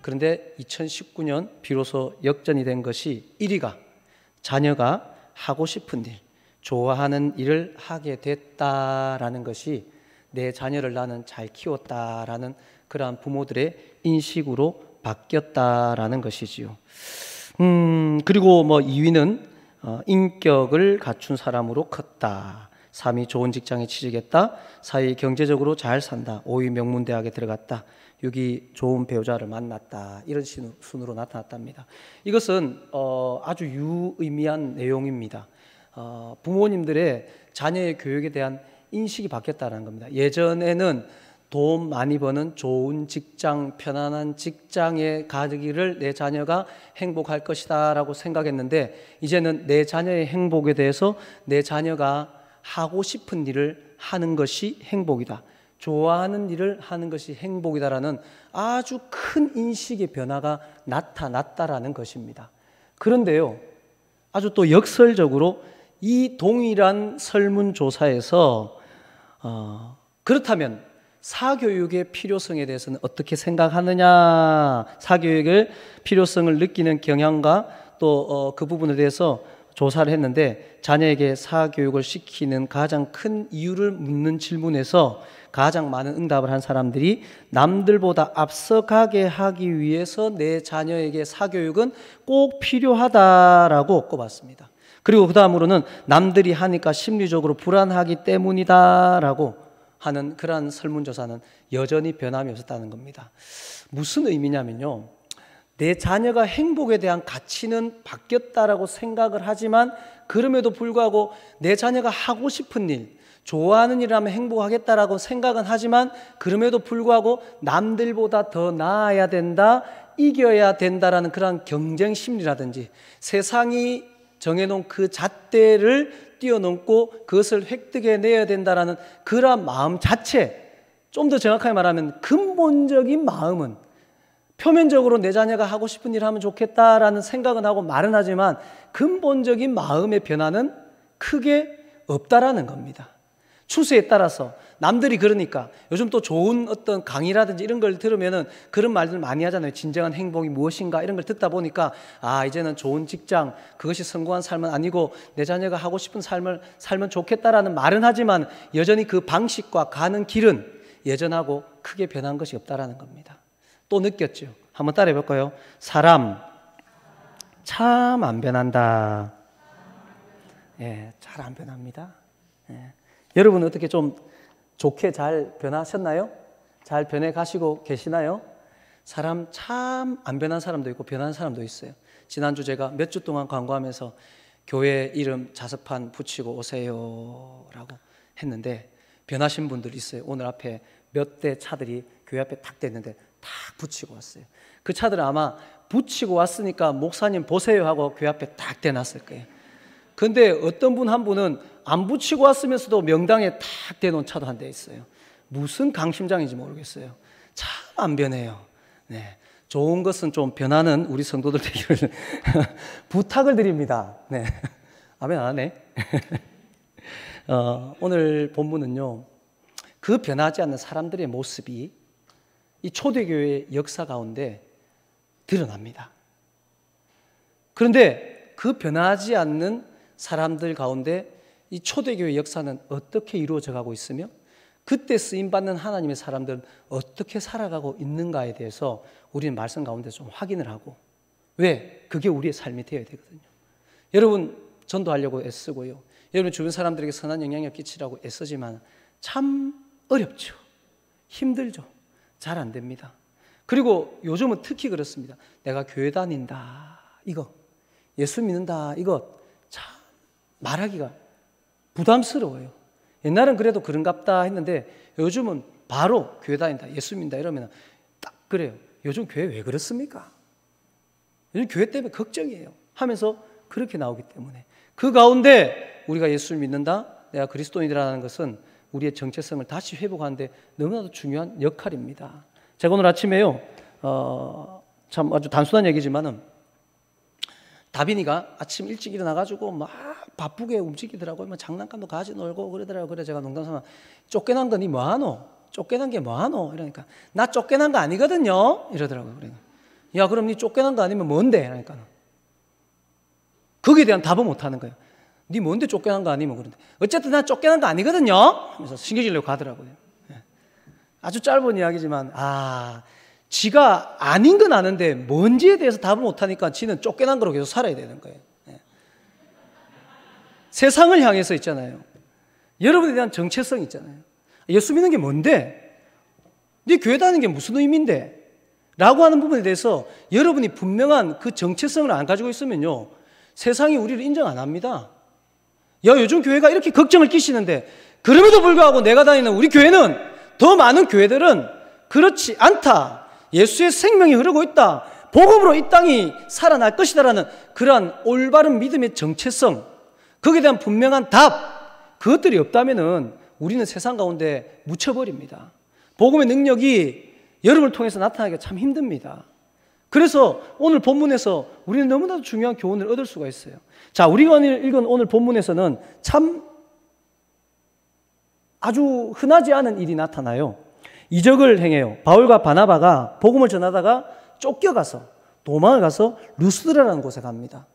그런데 2019년 비로소 역전이 된 것이 1위가 자녀가 하고 싶은 일, 좋아하는 일을 하게 됐다라는 것이 내 자녀를 나는 잘 키웠다라는 그러한 부모들의 인식으로 바뀌었다라는 것이지요. 그리고 2위는 인격을 갖춘 사람으로 컸다. 3위 좋은 직장에 취직했다. 4위 경제적으로 잘 산다. 5위 명문대학에 들어갔다. 6위 좋은 배우자를 만났다. 이런 순으로 나타났답니다. 이것은 아주 유의미한 내용입니다. 부모님들의 자녀의 교육에 대한 인식이 바뀌었다는 겁니다. 예전에는 돈 많이 버는 좋은 직장, 편안한 직장에 가기를 내 자녀가 행복할 것이다 라고 생각했는데 이제는 내 자녀의 행복에 대해서 내 자녀가 하고 싶은 일을 하는 것이 행복이다. 좋아하는 일을 하는 것이 행복이다라는 아주 큰 인식의 변화가 나타났다라는 것입니다. 그런데요, 아주 또 역설적으로 이 동일한 설문조사에서 그렇다면 사교육의 필요성에 대해서는 어떻게 생각하느냐, 사교육의 필요성을 느끼는 경향과 또 그 부분에 대해서 조사를 했는데, 자녀에게 사교육을 시키는 가장 큰 이유를 묻는 질문에서 가장 많은 응답을 한 사람들이 남들보다 앞서가게 하기 위해서 내 자녀에게 사교육은 꼭 필요하다라고 꼽았습니다. 그리고 그 다음으로는 남들이 하니까 심리적으로 불안하기 때문이다라고 하는 그러한 설문조사는 여전히 변함이 없었다는 겁니다. 무슨 의미냐면요, 내 자녀가 행복에 대한 가치는 바뀌었다라고 생각을 하지만 그럼에도 불구하고 내 자녀가 하고 싶은 일, 좋아하는 일을 하면 행복하겠다라고 생각은 하지만 그럼에도 불구하고 남들보다 더 나아야 된다, 이겨야 된다라는 그런 경쟁 심리라든지 세상이 정해놓은 그 잣대를 뛰어넘고 그것을 획득해내야 된다라는 그러한 마음 자체, 좀 더 정확하게 말하면 근본적인 마음은, 표면적으로 내 자녀가 하고 싶은 일을 하면 좋겠다라는 생각은 하고 말은 하지만 근본적인 마음의 변화는 크게 없다라는 겁니다. 추세에 따라서 남들이 그러니까 요즘 또 좋은 어떤 강의라든지 이런 걸 들으면은 그런 말들 많이 하잖아요. 진정한 행복이 무엇인가 이런 걸 듣다 보니까 이제는 좋은 직장, 그것이 성공한 삶은 아니고 내 자녀가 하고 싶은 삶을 살면 좋겠다라는 말은 하지만 여전히 그 방식과 가는 길은 예전하고 크게 변한 것이 없다라는 겁니다. 또 느꼈죠. 한번 따라해 볼까요? 사람 참 안 변한다. 잘 안 변합니다. 여러분 어떻게 좀 좋게 잘 변하셨나요? 잘 변해 가시고 계시나요? 사람 참 안 변한 사람도 있고 변한 사람도 있어요. 지난주 제가 몇 주 동안 광고하면서 교회 이름 자석판 붙이고 오세요 라고 했는데 변하신 분들 있어요. 오늘 앞에 몇 대 차들이 교회 앞에 탁 댔는데 탁 붙이고 왔어요. 그 차들은 아마 붙이고 왔으니까 목사님 보세요 하고 교회 앞에 탁 대놨을 거예요. 근데 어떤 분 한 분은 안 붙이고 왔으면서도 명당에 탁 대놓은 차도 한 대 있어요. 무슨 강심장인지 모르겠어요. 참 안 변해요. 네, 좋은 것은 좀 변하는 우리 성도들 되기를 부탁을 드립니다. 네, 아멘 안 하네. 오늘 본문은요, 그 변하지 않는 사람들의 모습이 이 초대교회의 역사 가운데 드러납니다. 그런데 그 변하지 않는 사람들 가운데 이 초대교회 역사는 어떻게 이루어져 가고 있으며 그때 쓰임받는 하나님의 사람들은 어떻게 살아가고 있는가에 대해서 우리는 말씀 가운데 좀 확인을 하고, 왜? 그게 우리의 삶이 되어야 되거든요. 여러분 전도하려고 애쓰고요, 여러분 주변 사람들에게 선한 영향력 끼치라고 애쓰지만 참 어렵죠. 힘들죠. 잘 안 됩니다. 그리고 요즘은 특히 그렇습니다. 내가 교회 다닌다, 이거 예수 믿는다, 이거 참 말하기가 부담스러워요. 옛날엔 그래도 그런갑다 했는데 요즘은 바로 교회 다닌다, 예수 믿는다 이러면 딱 그래요. 요즘 교회 왜 그렇습니까? 요즘 교회 때문에 걱정이에요 하면서 그렇게 나오기 때문에, 그 가운데 우리가 예수를 믿는다, 내가 그리스도인이라는 것은 우리의 정체성을 다시 회복하는데 너무나도 중요한 역할입니다. 제가 오늘 아침에요, 참 아주 단순한 얘기지만은 다빈이가 아침 일찍 일어나가지고 막 바쁘게 움직이더라고요. 막 장난감도 가지 놀고 그러더라고요. 그래 제가 농담삼아 쫓겨난 거 니 뭐하노? 쫓겨난 게 뭐하노? 이러니까 나 쫓겨난 거 아니거든요. 이러더라고요. 그래. 야 그럼 니 쫓겨난 거 아니면 뭔데? 이러니까 거기에 대한 답은 못하는 거예요. 니 뭔데 쫓겨난 거 아니면 그런데 어쨌든 나 쫓겨난 거 아니거든요. 하면서 신경질내고 가더라고요. 아주 짧은 이야기지만 지가 아닌 건 아는데 뭔지에 대해서 답을 못하니까 지는 쫓겨난 거로 계속 살아야 되는 거예요. 세상을 향해서 있잖아요. 여러분에 대한 정체성이 있잖아요. 예수 믿는 게 뭔데? 네 교회 다니는 게 무슨 의미인데? 라고 하는 부분에 대해서 여러분이 분명한 그 정체성을 안 가지고 있으면요, 세상이 우리를 인정 안 합니다. 야 요즘 교회가 이렇게 걱정을 끼치는데 그럼에도 불구하고 내가 다니는 우리 교회는, 더 많은 교회들은 그렇지 않다, 예수의 생명이 흐르고 있다, 복음으로 이 땅이 살아날 것이다라는 그러한 올바른 믿음의 정체성, 거기에 대한 분명한 답, 그것들이 없다면은 우리는 세상 가운데 묻혀버립니다. 복음의 능력이 여러분을 통해서 나타나기가 참 힘듭니다. 그래서 오늘 본문에서 우리는 너무나도 중요한 교훈을 얻을 수가 있어요. 자, 우리가 읽은 오늘 본문에서는 참 아주 흔하지 않은 일이 나타나요. 이적을 행해요. 바울과 바나바가 복음을 전하다가 쫓겨가서 도망을 가서 루스드라라는 곳에 갑니다.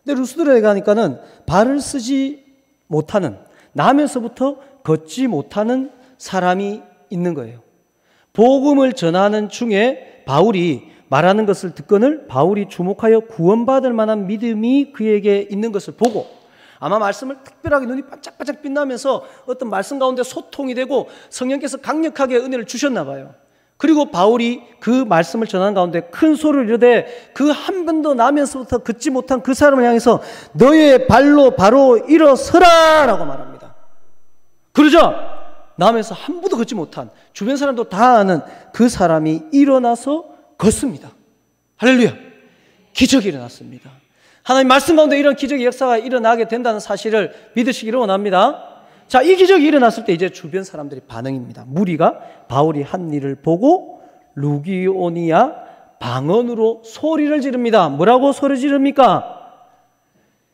근데 루스드라에 가니까는 발을 쓰지 못하는, 나면서부터 걷지 못하는 사람이 있는 거예요. 복음을 전하는 중에 바울이 말하는 것을 듣거늘 바울이 주목하여 구원받을 만한 믿음이 그에게 있는 것을 보고, 아마 말씀을 특별하게 눈이 반짝반짝 빛나면서 어떤 말씀 가운데 소통이 되고 성령께서 강력하게 은혜를 주셨나 봐요. 그리고 바울이 그 말씀을 전하는 가운데 큰 소리를 이르되 그 한 번도 나면서부터 걷지 못한 그 사람을 향해서 너의 발로 바로 일어서라 라고 말합니다. 그러자 나면서 한 번도 걷지 못한, 주변 사람도 다 아는 그 사람이 일어나서 걷습니다. 할렐루야. 기적이 일어났습니다. 하나님 말씀 가운데 이런 기적의 역사가 일어나게 된다는 사실을 믿으시기를 원합니다. 자, 이 기적이 일어났을 때 이제 주변 사람들의 반응입니다. 무리가 바울이 한 일을 보고 루기오니아 방언으로 소리를 지릅니다. 뭐라고 소리 지릅니까?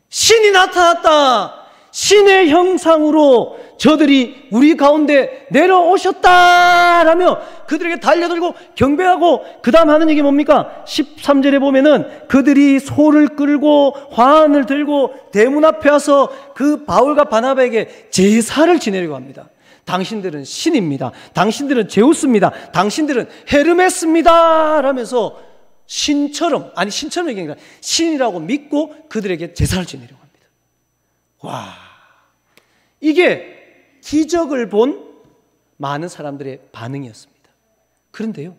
신이 나타났다. 신의 형상으로 저들이 우리 가운데 내려오셨다라며 그들에게 달려들고 경배하고, 그 다음 하는 얘기 뭡니까? 13절에 보면은 그들이 소를 끌고 화환을 들고 대문 앞에 와서 그 바울과 바나바에게 제사를 지내려고 합니다. 당신들은 신입니다. 당신들은 제우스입니다. 당신들은 헤르메스입니다 라면서 신처럼, 아니 신처럼 얘기하는 게 아니라 신이라고 믿고 그들에게 제사를 지내려고 합니다. 와, 이게 기적을 본 많은 사람들의 반응이었습니다. 그런데요,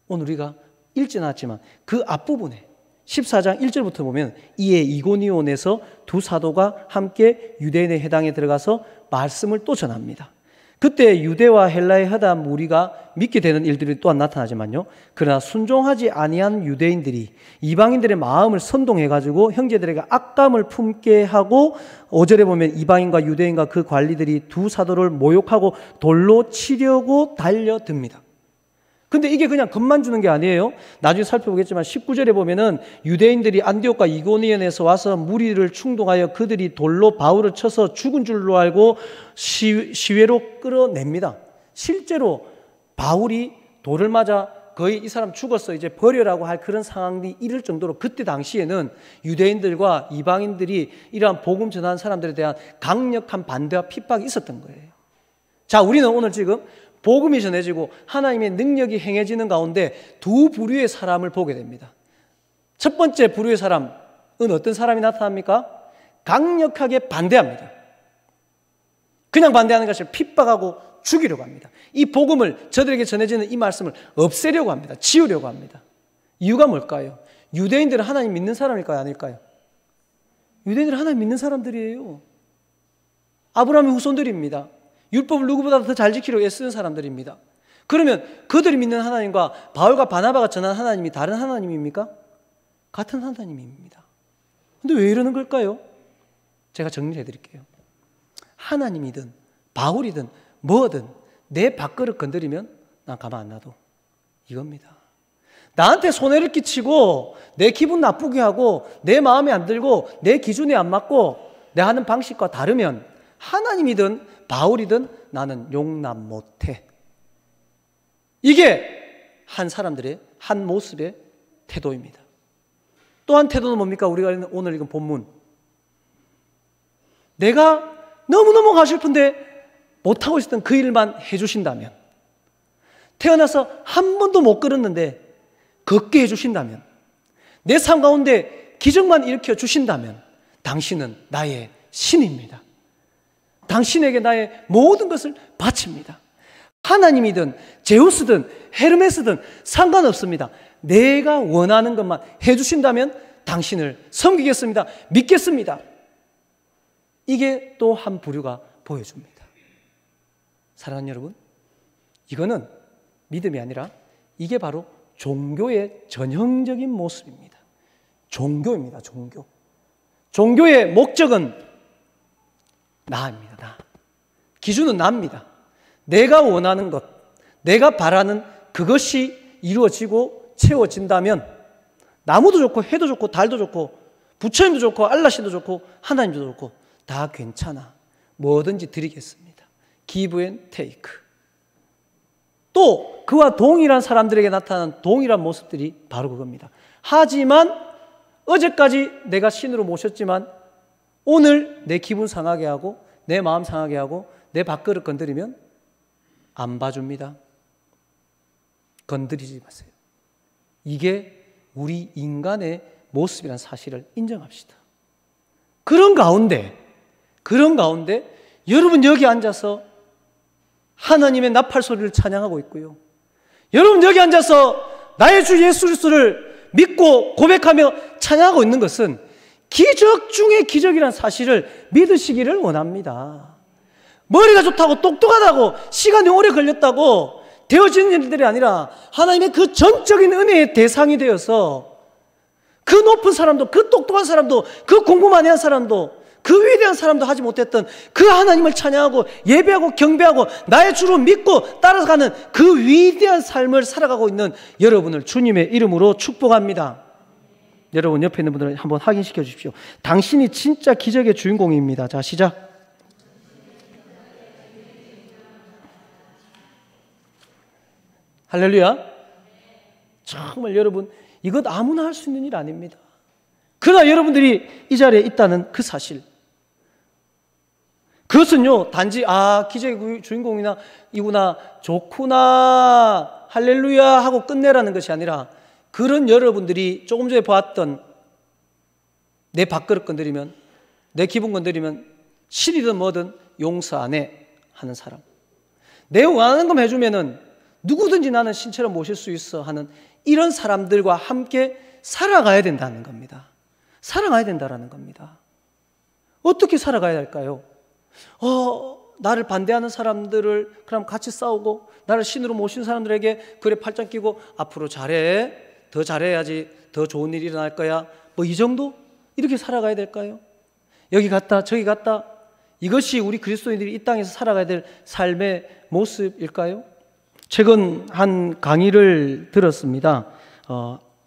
오늘 우리가 읽지 않았지만 그 앞부분에 14장 1절부터 보면 이에 이고니온에서 두 사도가 함께 유대인의 회당에 들어가서 말씀을 또 전합니다. 그때 유대와 헬라의 허다한 무리가 믿게 되는 일들이 또한 나타나지만요, 그러나 순종하지 아니한 유대인들이 이방인들의 마음을 선동해가지고 형제들에게 악감을 품게 하고, 5절에 보면 이방인과 유대인과 그 관리들이 두 사도를 모욕하고 돌로 치려고 달려듭니다. 근데 이게 그냥 겁만 주는 게 아니에요. 나중에 살펴보겠지만 19절에 보면은 유대인들이 안디옥과 이고니온에서 와서 무리를 충동하여 그들이 돌로 바울을 쳐서 죽은 줄로 알고 시외로 끌어냅니다. 실제로 바울이 돌을 맞아 거의 이 사람 죽었어, 이제 버려라고 할 그런 상황이 이를 정도로 그때 당시에는 유대인들과 이방인들이 이러한 복음 전하는 사람들에 대한 강력한 반대와 핍박이 있었던 거예요. 자, 우리는 오늘 지금 복음이 전해지고 하나님의 능력이 행해지는 가운데 두 부류의 사람을 보게 됩니다. 첫 번째 부류의 사람은 어떤 사람이 나타납니까? 강력하게 반대합니다. 그냥 반대하는 것을 핍박하고 죽이려고 합니다. 이 복음을, 저들에게 전해지는 이 말씀을 없애려고 합니다. 지우려고 합니다. 이유가 뭘까요? 유대인들은 하나님 믿는 사람일까요? 아닐까요? 유대인들은 하나님 믿는 사람들이에요. 아브라함의 후손들입니다. 율법을 누구보다 더 잘 지키려고 애쓰는 사람들입니다. 그러면 그들이 믿는 하나님과 바울과 바나바가 전한 하나님이 다른 하나님입니까? 같은 하나님입니다. 근데 왜 이러는 걸까요? 제가 정리해 드릴게요. 하나님이든 바울이든 뭐든 내 밥그릇 건드리면 난 가만 안 놔둬. 이겁니다. 나한테 손해를 끼치고 내 기분 나쁘게 하고 내 마음에 안 들고 내 기준에 안 맞고 내 하는 방식과 다르면 하나님이든 바울이든 나는 용납 못해. 이게 한 사람들의 한 모습의 태도입니다. 또 한 태도는 뭡니까? 우리가 오늘 읽은 본문. 내가 너무너무 가고 싶은데 못하고 있었던 그 일만 해주신다면, 태어나서 한 번도 못 걸었는데 걷게 해주신다면, 내 삶 가운데 기적만 일으켜 주신다면 당신은 나의 신입니다. 당신에게 나의 모든 것을 바칩니다. 하나님이든 제우스든 헤르메스든 상관없습니다. 내가 원하는 것만 해주신다면 당신을 섬기겠습니다. 믿겠습니다. 이게 또 한 부류가 보여줍니다. 사랑하는 여러분, 이거는 믿음이 아니라 이게 바로 종교의 전형적인 모습입니다. 종교입니다. 종교. 종교의 목적은 나입니다. 나. 기준은 나입니다. 내가 원하는 것, 내가 바라는 그것이 이루어지고 채워진다면 나무도 좋고 해도 좋고 달도 좋고 부처님도 좋고 알라신도 좋고 하나님도 좋고 다 괜찮아. 뭐든지 드리겠습니다. Give and take. 또 그와 동일한 사람들에게 나타나는 동일한 모습들이 바로 그겁니다. 하지만 어제까지 내가 신으로 모셨지만 오늘 내 기분 상하게 하고 내 마음 상하게 하고 내 밥그릇 건드리면 안 봐줍니다. 건드리지 마세요. 이게 우리 인간의 모습이라는 사실을 인정합시다. 그런 가운데 여러분 여기 앉아서 하나님의 나팔 소리를 찬양하고 있고요. 여러분 여기 앉아서 나의 주 예수 그리스도를 믿고 고백하며 찬양하고 있는 것은 기적 중에 기적이라는 사실을 믿으시기를 원합니다. 머리가 좋다고 똑똑하다고 시간이 오래 걸렸다고 되어지는 일들이 아니라 하나님의 그 전적인 은혜의 대상이 되어서 그 높은 사람도 그 똑똑한 사람도 그 공부 많이 한 사람도 그 위대한 사람도 하지 못했던 그 하나님을 찬양하고 예배하고 경배하고 나의 주로 믿고 따라가는 그 위대한 삶을 살아가고 있는 여러분을 주님의 이름으로 축복합니다. 여러분 옆에 있는 분들 한번 확인시켜 주십시오. 당신이 진짜 기적의 주인공입니다. 자, 시작. 할렐루야. 정말 여러분 이것 아무나 할 수 있는 일 아닙니다. 그러나 여러분들이 이 자리에 있다는 그 사실, 그것은요 단지 기적의 주인공이나 이구나 좋구나 할렐루야 하고 끝내라는 것이 아니라 그런 여러분들이 조금 전에 보았던 내 밥그릇 건드리면 내 기분 건드리면 실이든 뭐든 용서 안 해 하는 사람, 내 원하는 것 해주면은 누구든지 나는 신처럼 모실 수 있어 하는 이런 사람들과 함께 살아가야 된다는 겁니다. 살아가야 된다는 겁니다. 어떻게 살아가야 할까요? 나를 반대하는 사람들을 그럼 같이 싸우고 나를 신으로 모신 사람들에게 그래 팔짱 끼고 앞으로 잘해, 더 잘해야지 더 좋은 일이 일어날 거야, 뭐 이 정도? 이렇게 살아가야 될까요? 여기 갔다 저기 갔다, 이것이 우리 그리스도인들이 이 땅에서 살아가야 될 삶의 모습일까요? 최근 한 강의를 들었습니다.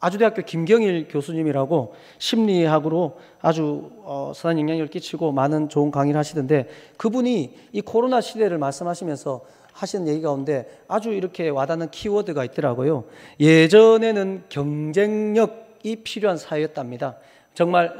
아주대학교 김경일 교수님이라고 심리학으로 아주 선한 영향력을 끼치고 많은 좋은 강의를 하시던데, 그분이 이 코로나 시대를 말씀하시면서 하시는 얘기 가운데 아주 이렇게 와닿는 키워드가 있더라고요. 예전에는 경쟁력이 필요한 사회였답니다. 정말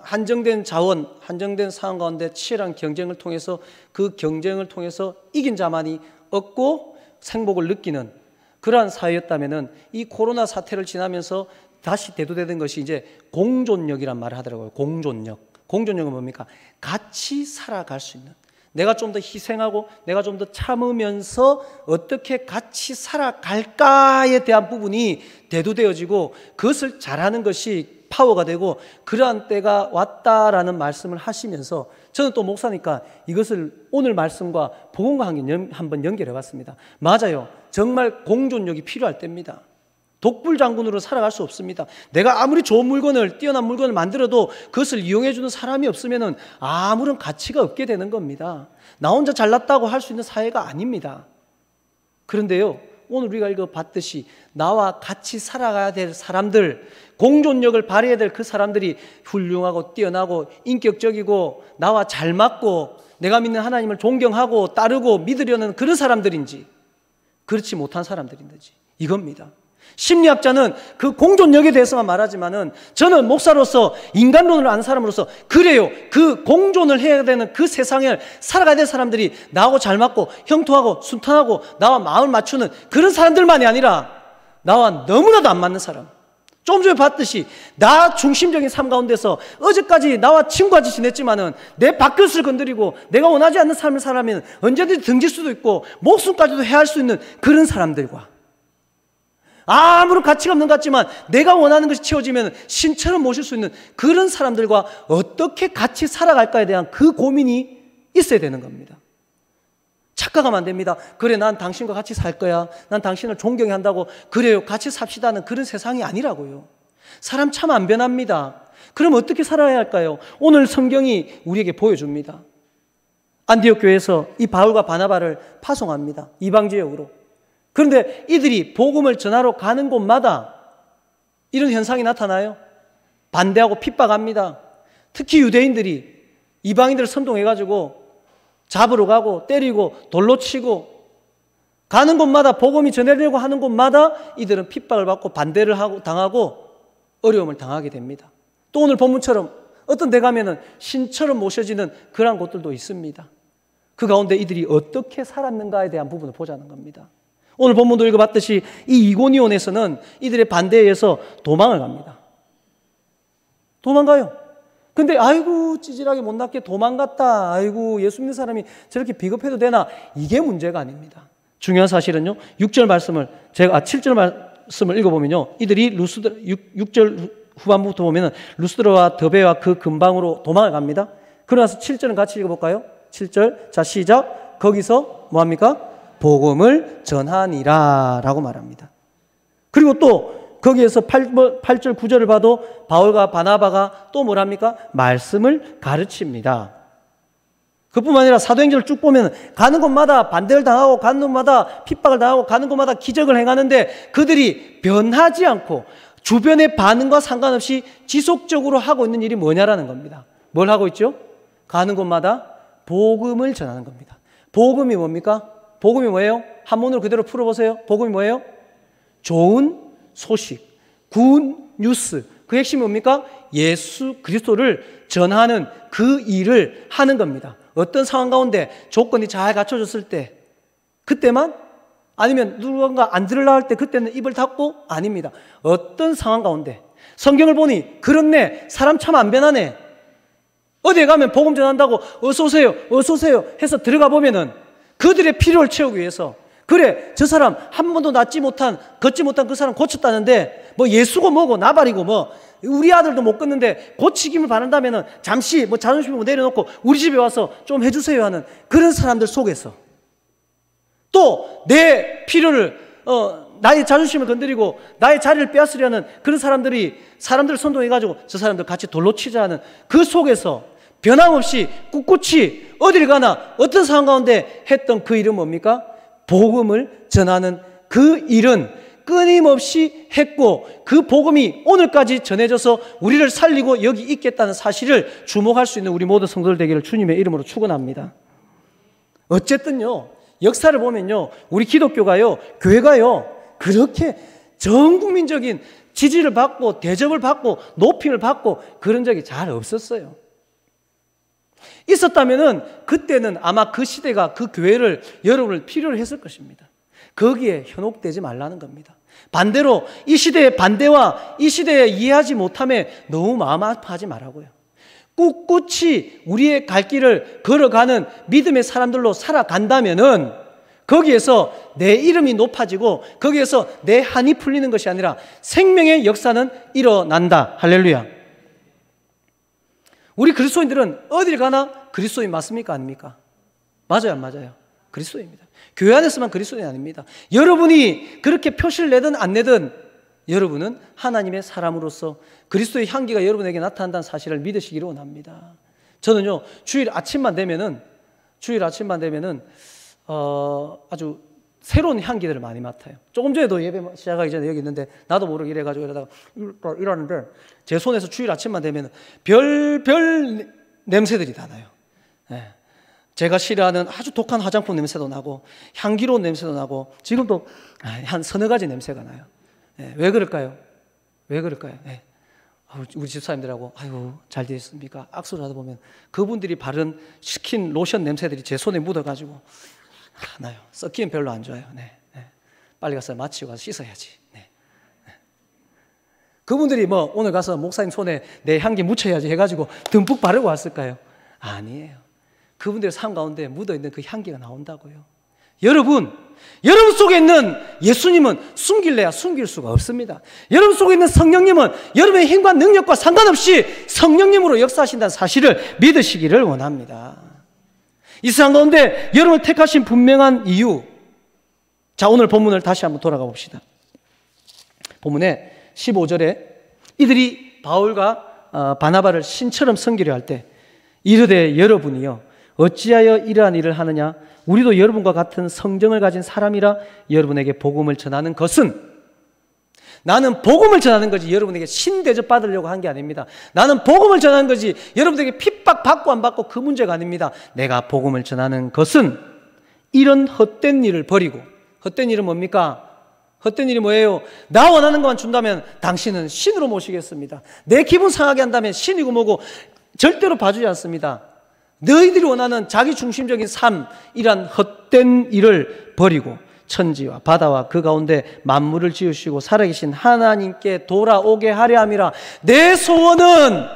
한정된 자원, 한정된 상황 가운데 치열한 경쟁을 통해서 그 경쟁을 통해서 이긴 자만이 얻고 생복을 느끼는 그러한 사회였다면은 이 코로나 사태를 지나면서 다시 대두되는 것이 이제 공존력이란 말을 하더라고요. 공존력. 공존력은 뭡니까? 같이 살아갈 수 있는, 내가 좀 더 희생하고 내가 좀 더 참으면서 어떻게 같이 살아갈까에 대한 부분이 대두되어지고 그것을 잘하는 것이 파워가 되고 그러한 때가 왔다라는 말씀을 하시면서 저는 또 목사니까 이것을 오늘 말씀과 복음과 한번 연결해 봤습니다. 맞아요. 정말 공존력이 필요할 때입니다. 독불장군으로 살아갈 수 없습니다. 내가 아무리 좋은 물건을, 뛰어난 물건을 만들어도 그것을 이용해 주는 사람이 없으면 아무런 가치가 없게 되는 겁니다. 나 혼자 잘났다고 할 수 있는 사회가 아닙니다. 그런데요, 오늘 우리가 읽어봤듯이 나와 같이 살아가야 될 사람들, 공존력을 발휘해야 될 그 사람들이 훌륭하고 뛰어나고 인격적이고 나와 잘 맞고 내가 믿는 하나님을 존경하고 따르고 믿으려는 그런 사람들인지 그렇지 못한 사람들인지, 이겁니다. 심리학자는 그 공존력에 대해서만 말하지만은 저는 목사로서 인간론을 아는 사람으로서 그래요. 그 공존을 해야 되는 그 세상을 살아가야 될 사람들이 나하고 잘 맞고 형통하고 순탄하고 나와 마음을 맞추는 그런 사람들만이 아니라 나와 너무나도 안 맞는 사람, 좀 전에 봤듯이 나 중심적인 삶 가운데서 어제까지 나와 친구같이 지냈지만은 내 밥그릇을 건드리고 내가 원하지 않는 삶을 살아면 언제든지 등질 수도 있고 목숨까지도 해야 할 수 있는 그런 사람들과, 아무런 가치가 없는 것 같지만 내가 원하는 것이 채워지면 신처럼 모실 수 있는 그런 사람들과 어떻게 같이 살아갈까에 대한 그 고민이 있어야 되는 겁니다. 착각하면 안 됩니다. 그래, 난 당신과 같이 살 거야, 난 당신을 존경해야 한다고, 그래요, 같이 삽시다는 그런 세상이 아니라고요. 사람 참 안 변합니다. 그럼 어떻게 살아야 할까요? 오늘 성경이 우리에게 보여줍니다. 안디옥 교회에서 이 바울과 바나바를 파송합니다. 이방 지역으로. 그런데 이들이 복음을 전하러 가는 곳마다 이런 현상이 나타나요. 반대하고 핍박합니다. 특히 유대인들이 이방인들을 선동해가지고 잡으러 가고 때리고 돌로 치고 가는 곳마다 복음이 전해지려고 하는 곳마다 이들은 핍박을 받고 반대를 당하고 어려움을 당하게 됩니다. 또 오늘 본문처럼 어떤 데 가면은 신처럼 모셔지는 그러한 곳들도 있습니다. 그 가운데 이들이 어떻게 살았는가에 대한 부분을 보자는 겁니다. 오늘 본문도 읽어봤듯이 이 이고니온에서는 이들의 반대에 의해서 도망을 갑니다. 도망가요. 근데 아이고 찌질하게 못났게 도망갔다. 아이고 예수 믿는 사람이 저렇게 비겁해도 되나? 이게 문제가 아닙니다. 중요한 사실은요. 6절 말씀을 7절 말씀을 읽어보면요. 이들이 6절 후반부터 보면은 루스드라와 더베와 그 근방으로 도망을 갑니다. 그러나서 7절은 같이 읽어볼까요? 7절 자 시작. 거기서 뭐합니까? 복음을 전하니라 라고 말합니다. 그리고 또 거기에서 8절 9절을 봐도 바울과 바나바가 또 뭐랍니까? 말씀을 가르칩니다. 그뿐만 아니라 사도행전을 쭉 보면 가는 곳마다 반대를 당하고 가는 곳마다 핍박을 당하고 가는 곳마다 기적을 행하는데 그들이 변하지 않고 주변의 반응과 상관없이 지속적으로 하고 있는 일이 뭐냐라는 겁니다. 뭘 하고 있죠? 가는 곳마다 복음을 전하는 겁니다. 복음이 뭡니까? 복음이 뭐예요? 한문으로 그대로 풀어보세요. 복음이 뭐예요? 좋은 소식, 굿 뉴스. 그 핵심이 뭡니까? 예수 그리스도를 전하는 그 일을 하는 겁니다. 어떤 상황 가운데 조건이 잘 갖춰졌을 때 그때만? 아니면 누군가 안 들으려 할 때 그때는 입을 닫고? 아닙니다. 어떤 상황 가운데 성경을 보니 그렇네, 사람 참 안 변하네, 어디에 가면 복음 전한다고 어서 오세요 어서 오세요 해서 들어가 보면은 그들의 필요를 채우기 위해서 그래 저 사람 한 번도 걷지 못한 그 사람 고쳤다는데 뭐 예수고 뭐고 나발이고 뭐 우리 아들도 못 걷는데 고치기를 바란다면은 잠시 뭐 자존심을 내려놓고 우리 집에 와서 좀 해주세요 하는 그런 사람들 속에서 또 내 필요를 나의 자존심을 건드리고 나의 자리를 빼앗으려는 그런 사람들을 선동해가지고 저 사람들 같이 돌로 치자 하는 그 속에서 변함없이 꿋꿋이 어딜 가나 어떤 상황 가운데 했던 그 일은 뭡니까? 복음을 전하는 그 일은 끊임없이 했고 그 복음이 오늘까지 전해져서 우리를 살리고 여기 있겠다는 사실을 주목할 수 있는 우리 모든 성도들 되기를 주님의 이름으로 축원합니다. 어쨌든요, 역사를 보면요, 우리 기독교가요, 교회가요, 그렇게 전 국민적인 지지를 받고 대접을 받고 높임을 받고 그런 적이 잘 없었어요. 있었다면은 그때는 아마 그 시대가 그 교회를 여러분을 필요로 했을 것입니다. 거기에 현혹되지 말라는 겁니다. 반대로 이 시대의 반대와 이 시대에 이해하지 못함에 너무 마음 아파하지 말라고요. 꿋꿋이 우리의 갈 길을 걸어가는 믿음의 사람들로 살아간다면은 거기에서 내 이름이 높아지고 거기에서 내 한이 풀리는 것이 아니라 생명의 역사는 일어난다. 할렐루야. 우리 그리스도인들은 어딜 가나 그리스도인 맞습니까? 아닙니까? 맞아요, 안 맞아요? 그리스도인입니다. 교회 안에서만 그리스도인이 아닙니다. 여러분이 그렇게 표시를 내든 안 내든 여러분은 하나님의 사람으로서 그리스도의 향기가 여러분에게 나타난다는 사실을 믿으시기를 원합니다. 저는요, 주일 아침만 되면은 아주 새로운 향기들을 많이 맡아요. 조금 전에도 예배 시작하기 전에 여기 있는데 나도 모르게 이래가지고 이러다가 이러는데 제 손에서 주일 아침만 되면 별 냄새들이 다 나요. 네. 제가 싫어하는 아주 독한 화장품 냄새도 나고 향기로운 냄새도 나고 지금도 한 서너 가지 냄새가 나요. 네. 왜 그럴까요? 네. 우리 집사님들하고 아이고 잘 되셨습니까? 악수를 하다 보면 그분들이 바른 스킨 로션 냄새들이 제 손에 묻어가지고 나요. 썩기는 별로 안 좋아요. 네. 빨리 가서 마치고 가서 씻어야지. 네. 그분들이 뭐 오늘 가서 목사님 손에 내 향기 묻혀야지 해가지고 듬뿍 바르고 왔을까요? 아니에요. 그분들의 삶 가운데 묻어있는 그 향기가 나온다고요. 여러분 속에 있는 예수님은 숨길래야 숨길 수가 없습니다. 여러분 속에 있는 성령님은 여러분의 힘과 능력과 상관없이 성령님으로 역사하신다는 사실을 믿으시기를 원합니다. 이 세상 가운데 여러분을 택하신 분명한 이유. 자, 오늘 본문을 다시 한번 돌아가 봅시다. 본문에 15절에 이들이 바울과 바나바를 신처럼 섬기려 할 때 이르되 여러분이요 어찌하여 이러한 일을 하느냐? 우리도 여러분과 같은 성정을 가진 사람이라 여러분에게 복음을 전하는 것은 나는 복음을 전하는 거지 여러분에게 신대접 받으려고 한 게 아닙니다. 나는 복음을 전하는 거지 여러분에게 핍박 받고 안 받고 그 문제가 아닙니다. 내가 복음을 전하는 것은 이런 헛된 일을 버리고 헛된 일은 뭡니까? 헛된 일이 뭐예요? 나 원하는 것만 준다면 당신은 신으로 모시겠습니다. 내 기분 상하게 한다면 신이고 뭐고 절대로 봐주지 않습니다. 너희들이 원하는 자기 중심적인 삶이란 헛된 일을 버리고 천지와 바다와 그 가운데 만물을 지으시고 살아계신 하나님께 돌아오게 하려 함이라. 내 소원은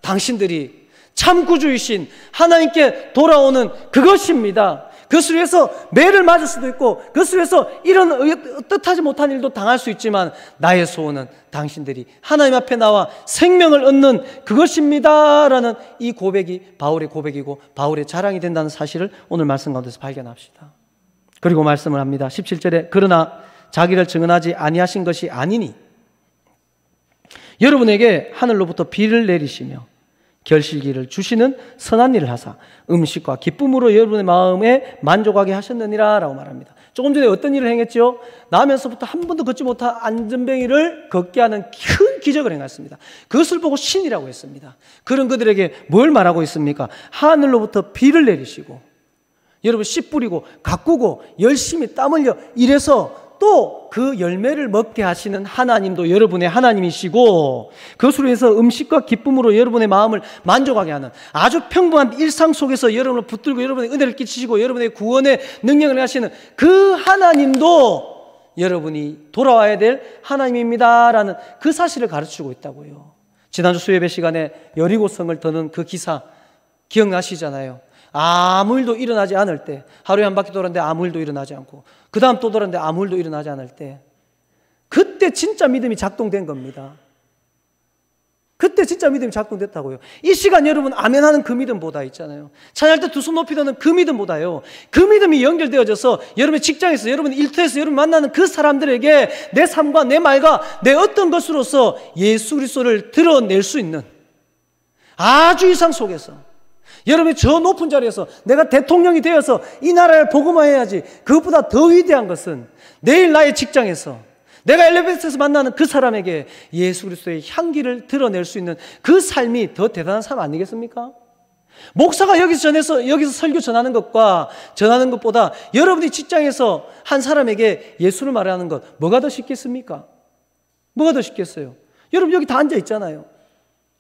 당신들이 참 구주이신 하나님께 돌아오는 그것입니다. 그것을 위해서 매를 맞을 수도 있고 그것을 위해서 이런 뜻하지 못한 일도 당할 수 있지만 나의 소원은 당신들이 하나님 앞에 나와 생명을 얻는 그것입니다 라는 이 고백이 바울의 고백이고 바울의 자랑이 된다는 사실을 오늘 말씀 가운데서 발견합시다. 그리고 말씀을 합니다. 17절에 그러나 자기를 증언하지 아니하신 것이 아니니 여러분에게 하늘로부터 비를 내리시며 결실기를 주시는 선한 일을 하사 음식과 기쁨으로 여러분의 마음에 만족하게 하셨느니라 라고 말합니다. 조금 전에 어떤 일을 행했죠? 나면서부터 한 번도 걷지 못한 안전뱅이를 걷게 하는 큰 기적을 행했습니다. 그것을 보고 신이라고 했습니다. 그런 그들에게 뭘 말하고 있습니까? 하늘로부터 비를 내리시고 여러분 씨 뿌리고 가꾸고 열심히 땀 흘려 일해서 또 그 열매를 먹게 하시는 하나님도 여러분의 하나님이시고 그것으로 해서 음식과 기쁨으로 여러분의 마음을 만족하게 하는 아주 평범한 일상 속에서 여러분을 붙들고 여러분의 은혜를 끼치시고 여러분의 구원의 능력을 하시는 그 하나님도 여러분이 돌아와야 될 하나님입니다라는 그 사실을 가르치고 있다고요. 지난주 수요예배 시간에 여리고성을 드는 그 기사 기억나시잖아요. 아무 일도 일어나지 않을 때, 하루에 한 바퀴 돌았는데 아무 일도 일어나지 않고 그 다음 또 돌았는데 아무 일도 일어나지 않을 때, 그때 진짜 믿음이 작동된 겁니다. 그때 진짜 믿음이 작동됐다고요. 이 시간 여러분 아멘하는 그 믿음보다 있잖아요, 찬양할 때 두 손 높이 드는 그 믿음보다요, 그 믿음이 연결되어져서 여러분의 직장에서, 여러분의 일터에서 여러분 만나는 그 사람들에게 내 삶과 내 말과 내 어떤 것으로서 예수 그리스도를 드러낼 수 있는 아주 이상 속에서 여러분이 저 높은 자리에서 내가 대통령이 되어서 이 나라를 복음화해야지, 그것보다 더 위대한 것은 내일 나의 직장에서 내가 엘리베이터에서 만나는 그 사람에게 예수 그리스도의 향기를 드러낼 수 있는 그 삶이 더 대단한 삶 아니겠습니까? 목사가 여기서 설교 전하는 것보다 여러분이 직장에서 한 사람에게 예수를 말하는 것, 뭐가 더 쉽겠습니까? 뭐가 더 쉽겠어요? 여러분 여기 다 앉아 있잖아요.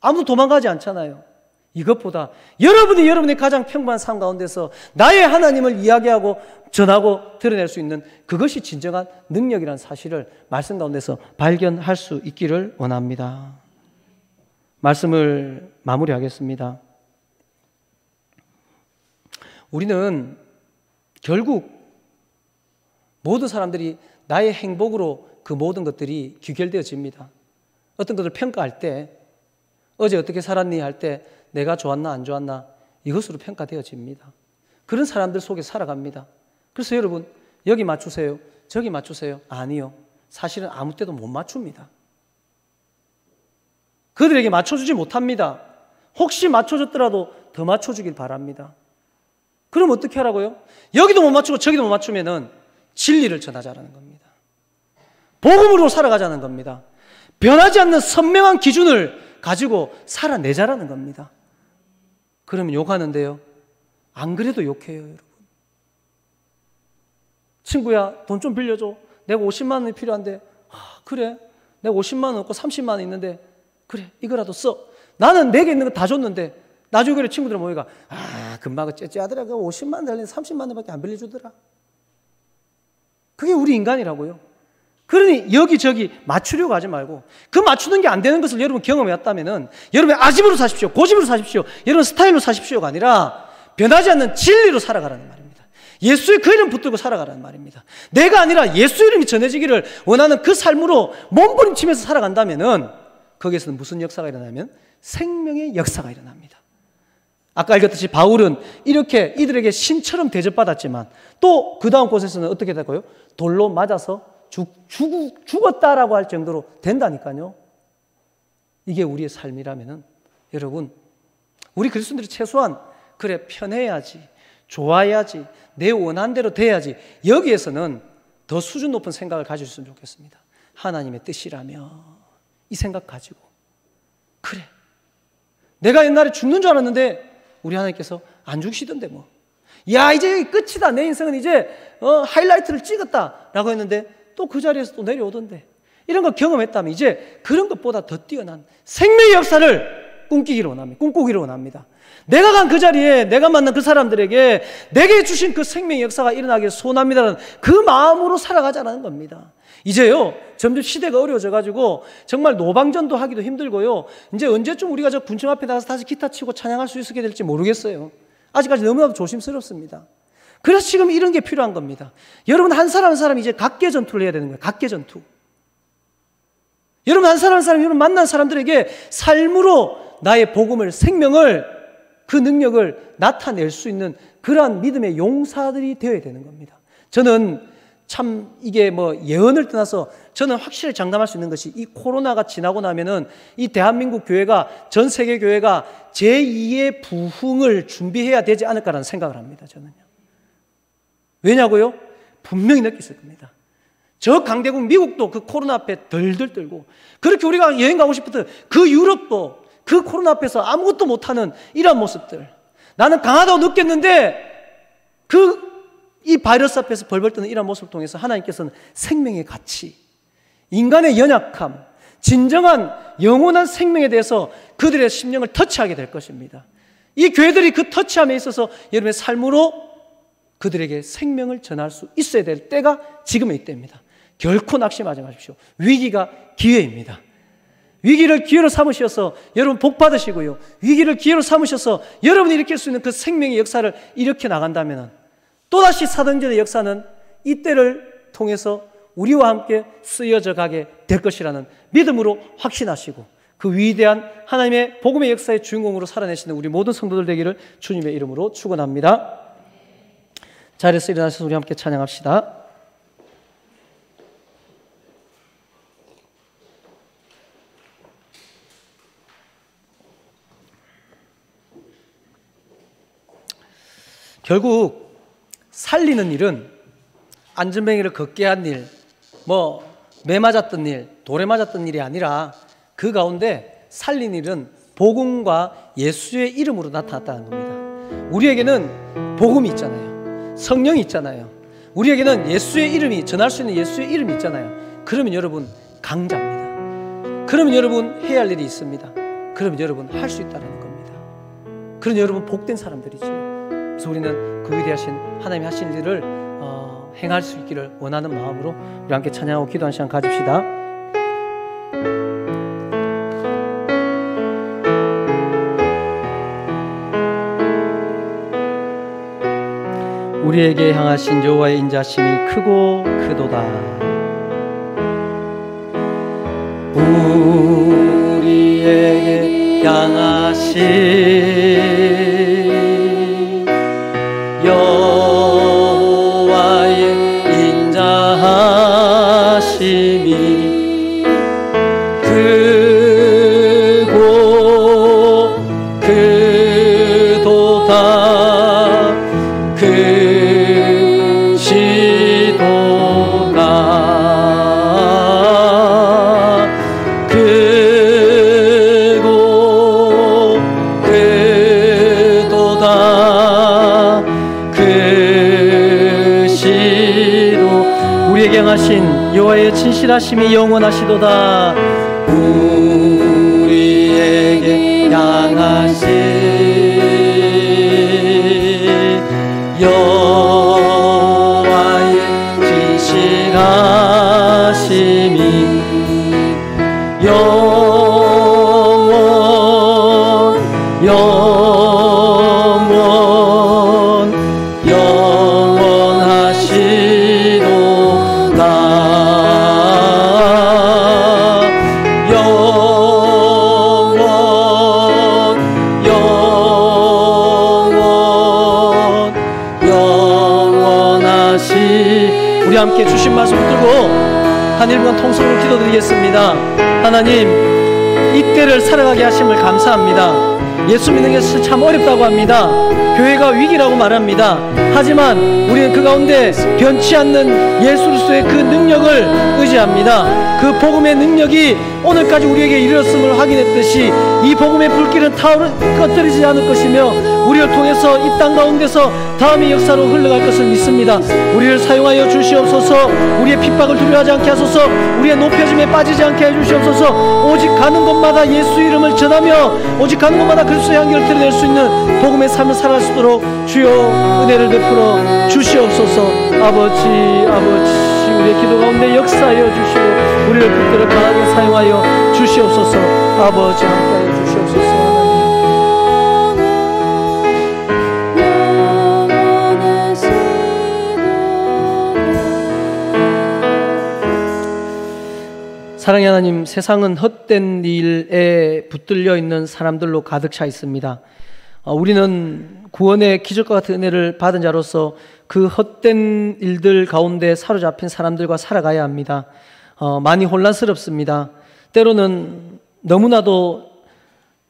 아무도 도망가지 않잖아요. 이것보다 여러분이 여러분의 가장 평범한 삶 가운데서 나의 하나님을 이야기하고 전하고 드러낼 수 있는 그것이 진정한 능력이라는 사실을 말씀 가운데서 발견할 수 있기를 원합니다. 말씀을 마무리하겠습니다. 우리는 결국 모든 사람들이 나의 행복으로 그 모든 것들이 귀결되어집니다. 어떤 것을 평가할 때, 어제 어떻게 살았니 할 때 내가 좋았나 안 좋았나, 이것으로 평가되어집니다. 그런 사람들 속에 살아갑니다. 그래서 여러분 여기 맞추세요, 저기 맞추세요, 아니요, 사실은 아무 때도 못 맞춥니다. 그들에게 맞춰주지 못합니다. 혹시 맞춰줬더라도 더 맞춰주길 바랍니다. 그럼 어떻게 하라고요? 여기도 못 맞추고 저기도 못 맞추면은 진리를 전하자라는 겁니다. 복음으로 살아가자는 겁니다. 변하지 않는 선명한 기준을 가지고 살아내자라는 겁니다. 그러면 욕하는데요, 안 그래도 욕해요. 여러분, 친구야 돈 좀 빌려줘, 내가 50만 원이 필요한데. 그래, 내가 50만 원 없고 30만 원 있는데, 그래 이거라도 써. 나는 내게 있는 거 다 줬는데. 나중에 그래 친구들 모이가 금방 째째하더라. 50만 원 달리는 30만 원밖에 안 빌려주더라. 그게 우리 인간이라고요. 그러니 여기저기 맞추려고 하지 말고, 그 맞추는 게 안 되는 것을 여러분 경험해왔다면은 여러분 아집으로 사십시오, 고집으로 사십시오, 여러분 스타일로 사십시오가 아니라 변하지 않는 진리로 살아가라는 말입니다. 예수의 그 이름 붙들고 살아가라는 말입니다. 내가 아니라 예수 이름이 전해지기를 원하는 그 삶으로 몸부림치면서 살아간다면은 거기에서는 무슨 역사가 일어나면 생명의 역사가 일어납니다. 아까 읽었듯이 바울은 이렇게 이들에게 신처럼 대접받았지만 또 그 다음 곳에서는 어떻게 될까요? 돌로 맞아서 죽었다라고 할 정도로 된다니까요. 이게 우리의 삶이라면은 여러분, 우리 그리스도인들이 최소한 그래 편해야지, 좋아야지, 내 원하는 대로 돼야지, 여기에서는 더 수준 높은 생각을 가지셨으면 좋겠습니다. 하나님의 뜻이라며 이 생각 가지고, 그래 내가 옛날에 죽는 줄 알았는데 우리 하나님께서 안 죽으시던데 뭐, 야, 이제 끝이다. 내 인생은 이제 하이라이트를 찍었다라고 했는데 또 그 자리에서 또 내려오던데. 이런 거 경험했다면 이제 그런 것보다 더 뛰어난 생명의 역사를 꿈꾸기를 원합니다. 내가 간 그 자리에 내가 만난 그 사람들에게 내게 주신 그 생명의 역사가 일어나기를 소원합니다라는 그 마음으로 살아가자는 겁니다. 이제요, 점점 시대가 어려워져가지고 정말 노방전도 하기도 힘들고요. 이제 언제쯤 우리가 저 군청 앞에 나가서 다시 기타 치고 찬양할 수 있게 될지 모르겠어요. 아직까지 너무나도 조심스럽습니다. 그래서 지금 이런 게 필요한 겁니다. 여러분, 한 사람 한 사람이 이제 각계 전투를 해야 되는 거예요. 각계 전투. 여러분, 한 사람 한 사람이 여러분 만난 사람들에게 삶으로 나의 복음을, 생명을, 그 능력을 나타낼 수 있는 그러한 믿음의 용사들이 되어야 되는 겁니다. 저는 참 이게 뭐 예언을 떠나서 저는 확실히 장담할 수 있는 것이 이 코로나가 지나고 나면은 이 대한민국 교회가, 전 세계 교회가 제2의 부흥을 준비해야 되지 않을까라는 생각을 합니다. 저는요. 왜냐고요? 분명히 느꼈을 겁니다. 저 강대국 미국도 그 코로나 앞에 덜덜 떨고, 그렇게 우리가 여행 가고 싶었던 그 유럽도 그 코로나 앞에서 아무것도 못하는 이런 모습들. 나는 강하다고 느꼈는데 이 바이러스 앞에서 벌벌 떠는 이런 모습을 통해서 하나님께서는 생명의 가치, 인간의 연약함, 진정한 영원한 생명에 대해서 그들의 심령을 터치하게 될 것입니다. 이 교회들이 그 터치함에 있어서 여러분의 삶으로 그들에게 생명을 전할 수 있어야 될 때가 지금의 때입니다. 결코 낙심하지 마십시오. 위기가 기회입니다. 위기를 기회로 삼으셔서 여러분 복 받으시고요, 위기를 기회로 삼으셔서 여러분이 일으킬 수 있는 그 생명의 역사를 일으켜 나간다면 또다시 사도행전의 역사는 이때를 통해서 우리와 함께 쓰여져 가게 될 것이라는 믿음으로 확신하시고 그 위대한 하나님의 복음의 역사의 주인공으로 살아내시는 우리 모든 성도들 되기를 주님의 이름으로 축원합니다. 자리에서 일어나셔서 우리 함께 찬양합시다. 결국 살리는 일은 안전뱅이를 걷게 한 일, 매 맞았던 일, 돌에 맞았던 일이 아니라 그 가운데 살린 일은 복음과 예수의 이름으로 나타났다는 겁니다. 우리에게는 복음이 있잖아요. 성령이 있잖아요. 우리에게는 예수의 이름이, 전할 수 있는 예수의 이름이 있잖아요. 그러면 여러분 강자입니다. 그러면 여러분 해야 할 일이 있습니다. 그러면 여러분 할 수 있다는 겁니다. 그러면 여러분 복된 사람들이죠. 그래서 우리는 그 위대하신 하나님이 하신 일을 행할 수 있기를 원하는 마음으로 우리 함께 찬양하고 기도하는 시간 가집시다. 우리에게 향하신 여호와의 인자심이 크고 크도다. 우리에게 향하신 여호와의 인자하심이 크고 크도다. 크시도다. 크고 크도다. 우리에게 향하신 여호와의 진실하심이 영원하시도다. 우리에게 향하신 여호와의 진실하심이 우리 함께 주신 말씀 붙들고 한 1분 통성으로 기도드리겠습니다. 하나님, 이때를 살아가게 하심을 감사합니다. 예수 믿는 것이 참 어렵다고 합니다. 교회가 위기라고 말합니다. 하지만 우리는 그 가운데 변치 않는 예수 그리스도의 그 능력을 의지합니다. 그 복음의 능력이 오늘까지 우리에게 이르렀음을 확인했듯이 이 복음의 불길은 꺼뜨리지 않을 것이며 우리를 통해서 이 땅 가운데서 다음의 역사로 흘러갈 것을 믿습니다. 우리를 사용하여 주시옵소서. 우리의 핍박을 두려워하지 않게 하소서. 우리의 높여짐에 빠지지 않게 해주시옵소서. 오직 가는 곳마다 예수 이름을 전하며 오직 가는 곳마다 그리스도의 향기를 드러낼 수 있는 복음의 삶을 살아갈 수 있도록 주여 은혜를 베풀어 주시옵소서. 아버지 우리의 기도 가운데 역사하여 주시고 우리를 붙들어 강하게 사용하여 주시옵소서. 아버지 함께하여 주시옵소서. 사랑의 하나님, 세상은 헛된 일에 붙들려 있는 사람들로 가득 차 있습니다. 우리는 구원의 기적과 같은 은혜를 받은 자로서 그 헛된 일들 가운데 사로잡힌 사람들과 살아가야 합니다. 많이 혼란스럽습니다. 때로는 너무나도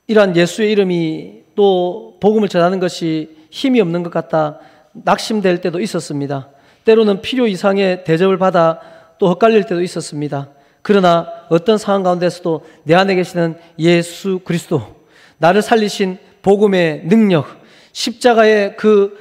이러한 예수의 이름이 또 복음을 전하는 것이 힘이 없는 것 같다 낙심될 때도 있었습니다. 때로는 필요 이상의 대접을 받아 또 헛갈릴 때도 있었습니다. 그러나 어떤 상황 가운데서도 내 안에 계시는 예수 그리스도, 나를 살리신 복음의 능력, 십자가의 그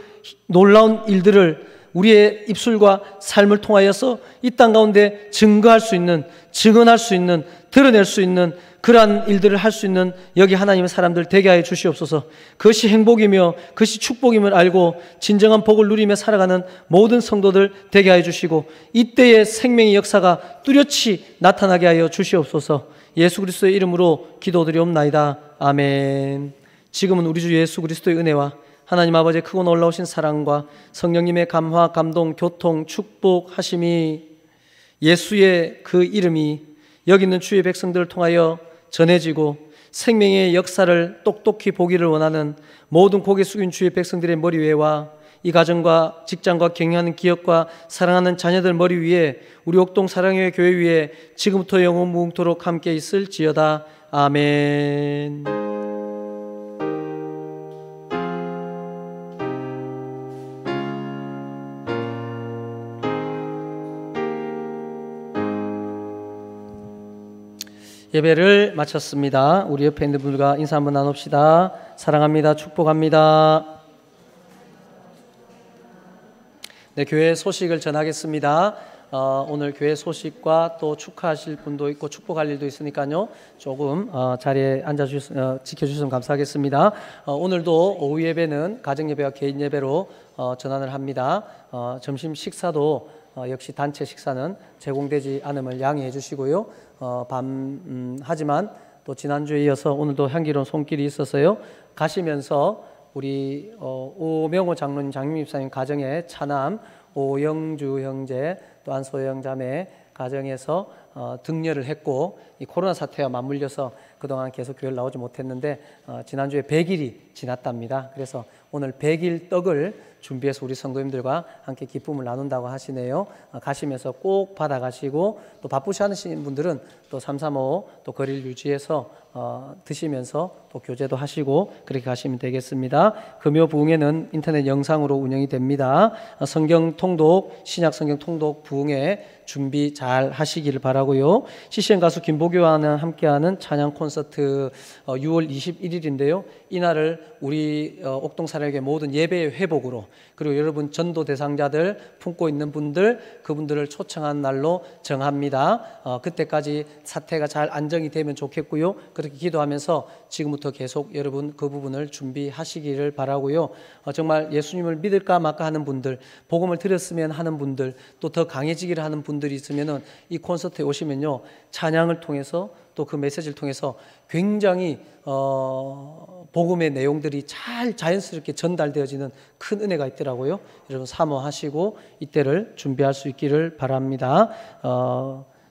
놀라운 일들을 우리의 입술과 삶을 통하여서 이 땅 가운데 증거할 수 있는, 증언할 수 있는, 드러낼 수 있는 그러한 일들을 할 수 있는 여기 하나님의 사람들 되게 하여 주시옵소서. 그것이 행복이며 그것이 축복임을 알고 진정한 복을 누리며 살아가는 모든 성도들 되게 하여 주시고 이때의 생명의 역사가 뚜렷이 나타나게 하여 주시옵소서. 예수 그리스도의 이름으로 기도드리옵나이다. 아멘. 지금은 우리 주 예수 그리스도의 은혜와 하나님 아버지의 크고 놀라우신 사랑과 성령님의 감화, 감동, 교통, 축복하심이 예수의 그 이름이 여기 있는 주의 백성들을 통하여 전해지고 생명의 역사를 똑똑히 보기를 원하는 모든 고개 숙인 주의 백성들의 머리 위에와 이 가정과 직장과 경영하는 기업과 사랑하는 자녀들 머리 위에 우리 옥동 사랑의 교회 위에 지금부터 영원 무궁토록 함께 있을지어다. 아멘. 예배를 마쳤습니다. 우리 옆에 있는 분들과 인사 한번 나눕시다. 사랑합니다. 축복합니다. 네, 교회 소식을 전하겠습니다. 오늘 교회 소식과 또 축하하실 분도 있고 축복할 일도 있으니까요. 조금 자리에 지켜주시면 감사하겠습니다. 오늘도 오후 예배는 가정 예배와 개인 예배로 전환을 합니다. 점심 식사도 역시 단체 식사는 제공되지 않음을 양해해 주시고요. 하지만 또 지난주에 이어서 오늘도 향기로운 손길이 있어서요. 가시면서 우리 오명호 장로님, 장림 집사님 가정의 차남 오영주 형제 또 안소영 자매 가정에서 등려를 했고 이 코로나 사태와 맞물려서 그동안 계속 교회를 나오지 못했는데 지난주에 100일이 지났답니다. 그래서 오늘 100일 떡을 준비해서 우리 성도님들과 함께 기쁨을 나눈다고 하시네요. 가시면서 꼭 받아가시고 또 바쁘시는 분들은 또 335 또 거리를 유지해서 드시면서 또 교제도 하시고 그렇게 가시면 되겠습니다. 금요 부흥회는 인터넷 영상으로 운영이 됩니다. 성경 통독, 신약 성경 통독 부흥회 준비 잘 하시기를 바라고요. CCN 가수 김보교와 함께하는 찬양 콘서트 6월 21일인데요. 이날을 우리 옥동사랑교회 모든 예배의 회복으로 그리고 여러분 전도 대상자들 품고 있는 분들 그분들을 초청한 날로 정합니다. 그때까지 사태가 잘 안정이 되면 좋겠고요. 그렇게 기도하면서 지금부터 계속 여러분 그 부분을 준비하시기를 바라고요. 정말 예수님을 믿을까 말까 하는 분들, 복음을 들었으면 하는 분들, 또 더 강해지기를 하는 분들이 있으면은 이 콘서트에 오시면요 찬양을 통해서 또 그 메시지를 통해서 굉장히 복음의 내용들이 잘 자연스럽게 전달되어지는 큰 은혜가 있더라고요. 여러분 사모하시고 이때를 준비할 수 있기를 바랍니다.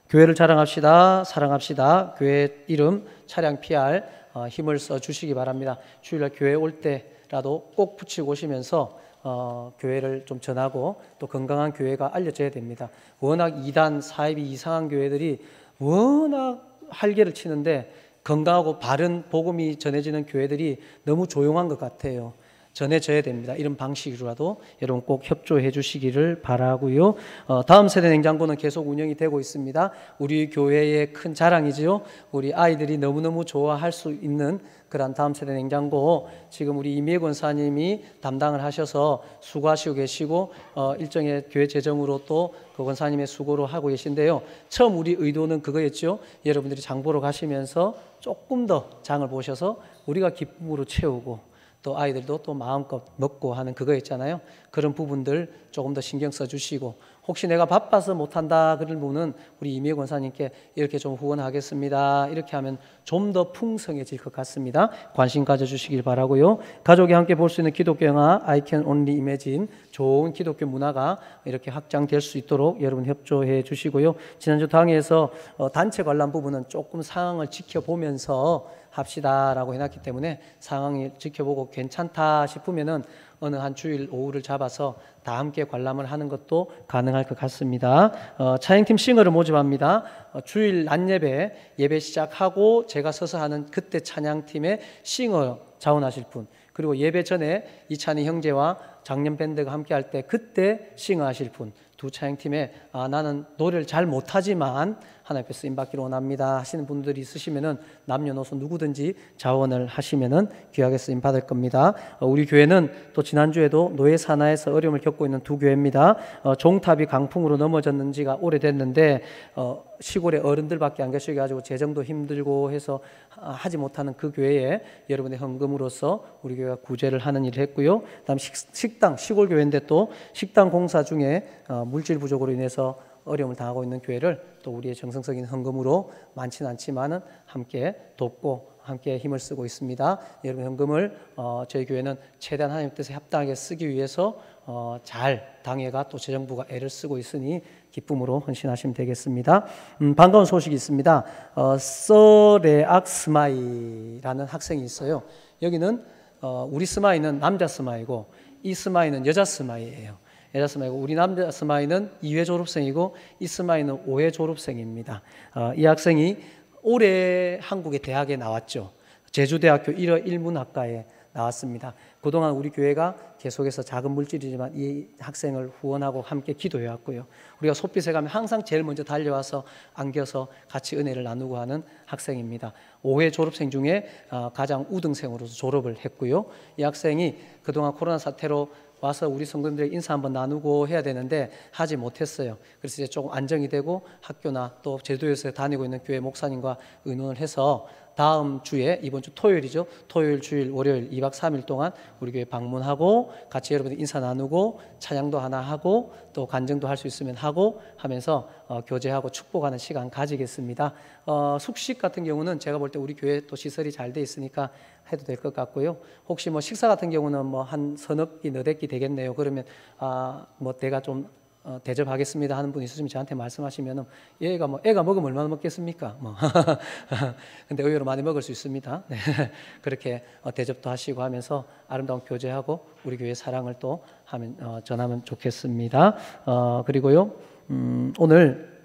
교회를 자랑합시다. 사랑합시다. 교회 이름 차량 PR 힘을 써 주시기 바랍니다. 주일날 교회 올 때라도 꼭 붙이고 오시면서 교회를 좀 전하고 또 건강한 교회가 알려져야 됩니다. 워낙 2단, 사입이 이상한 교회들이 워낙 활개를 치는데 건강하고 바른 복음이 전해지는 교회들이 너무 조용한 것 같아요. 전해져야 됩니다. 이런 방식으로라도 여러분 꼭 협조해 주시기를 바라고요. 다음 세대 냉장고는 계속 운영이 되고 있습니다. 우리 교회의 큰 자랑이지요. 우리 아이들이 너무너무 좋아할 수 있는 그런 다음 세대 냉장고, 지금 우리 이미애 권사님이 담당을 하셔서 수고하시고 계시고 일정의 교회 재정으로 또 그 권사님의 수고로 하고 계신데요. 처음 우리 의도는 그거였죠. 여러분들이 장 보러 가시면서 조금 더 장을 보셔서 우리가 기쁨으로 채우고 또 아이들도 또 마음껏 먹고 하는 그거였잖아요. 그런 부분들 조금 더 신경 써주시고, 혹시 내가 바빠서 못한다 그런 분은 우리 이미애 권사님께 이렇게 좀 후원하겠습니다, 이렇게 하면 좀 더 풍성해질 것 같습니다. 관심 가져주시길 바라고요. 가족이 함께 볼 수 있는 기독교 영화 I Can Only Imagine, 좋은 기독교 문화가 이렇게 확장될 수 있도록 여러분 협조해 주시고요. 지난주 당회에서 단체 관람 부분은 조금 상황을 지켜보면서 합시다라고 해놨기 때문에 상황을 지켜보고 괜찮다 싶으면은 어느 한 주일 오후를 잡아서 다 함께 관람을 하는 것도 가능할 것 같습니다. 찬양팀 싱어를 모집합니다. 주일 낮 예배 시작하고 제가 서서 하는 그때 찬양팀의 싱어 자원하실 분, 그리고 예배 전에 이찬희 형제와 장년 밴드가 함께 할 때 그때 싱어하실 분, 두 찬양팀에 나는 노래를 잘 못하지만 하나님 앞에 쓰임받기를 원합니다 하시는 분들이 있으시면은 남녀노소 누구든지 자원을 하시면은 귀하게 쓰임 받을 겁니다. 우리 교회는 또 지난주에도 노예 산하에서 어려움을 겪고 있는 두 교회입니다. 종탑이 강풍으로 넘어졌는 지가 오래됐는데 시골에 어른들밖에 안 계셔가지고 재정도 힘들고 해서 하지 못하는 그 교회에 여러분의 헌금으로서 우리 교회가 구제를 하는 일을 했고요. 그다음 식당, 시골 교회인데 또 식당 공사 중에 물질 부족으로 인해서 어려움을 당하고 있는 교회를 또 우리의 정성적인 헌금으로 많지는 않지만은 함께 돕고 함께 힘을 쓰고 있습니다. 여러분 헌금을 저희 교회는 최대한 하나님 뜻에 합당하게 쓰기 위해서 잘 당회가 또 재정부가 애를 쓰고 있으니 기쁨으로 헌신하시면 되겠습니다. 반가운 소식이 있습니다. 서레악 스마이라는 학생이 있어요. 여기는 우리 스마이는 남자 스마이고 이 스마이는 여자 스마이예요. 여자 스마이고 우리 남자 스마이는 2회 졸업생이고 이 스마이는 5회 졸업생입니다. 이 학생이 올해 한국의 대학에 나왔죠. 제주대학교 일문학과에 나왔습니다. 그동안 우리 교회가 계속해서 작은 물질이지만 이 학생을 후원하고 함께 기도해 왔고요. 우리가 솥빛에 가면 항상 제일 먼저 달려와서 안겨서 같이 은혜를 나누고 하는 학생입니다. 5회 졸업생 중에 가장 우등생으로서 졸업을 했고요. 이 학생이 그동안 코로나 사태로 와서 우리 성도님들에게 인사 한번 나누고 해야 되는데 하지 못했어요. 그래서 이제 조금 안정이 되고 학교나 또 제주도에서 다니고 있는 교회 목사님과 의논을 해서 다음 주에, 이번 주 토요일이죠. 토요일, 주일, 월요일 2박 3일 동안 우리 교회 방문하고 같이 여러분들 인사 나누고 찬양도 하나 하고 또 간증도 할 수 있으면 하고 하면서 교제하고 축복하는 시간 가지겠습니다. 숙식 같은 경우는 제가 볼 때 우리 교회 또 시설이 잘 돼 있으니까 해도 될 것 같고요. 혹시 뭐 식사 같은 경우는 뭐 한 서너 끼, 너댓 끼 되겠네요. 그러면 뭐 내가 좀 대접하겠습니다 하는 분이 있으시면 저한테 말씀하시면은 애가 먹으면 얼마나 먹겠습니까? 뭐 근데 의외로 많이 먹을 수 있습니다. 네. 그렇게 대접도 하시고 하면서 아름다운 교제하고 우리 교회 사랑을 또 전하면 좋겠습니다. 그리고요 오늘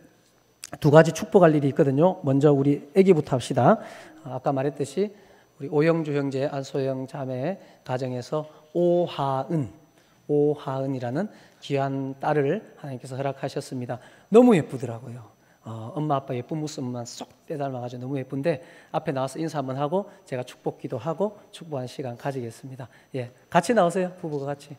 두 가지 축복할 일이 있거든요. 먼저 우리 아기부터 합시다. 아까 말했듯이 우리 오영주 형제, 안소영 자매 가정에서 오하은이라는 귀한 딸을 하나님께서 허락하셨습니다. 너무 예쁘더라고요. 엄마 아빠 예쁜 모습만 쏙 빼닮아가지고 너무 예쁜데 앞에 나와서 인사 한번 하고 제가 축복기도 하고 축복하는 시간 가지겠습니다. 예, 같이 나오세요. 부부가 같이.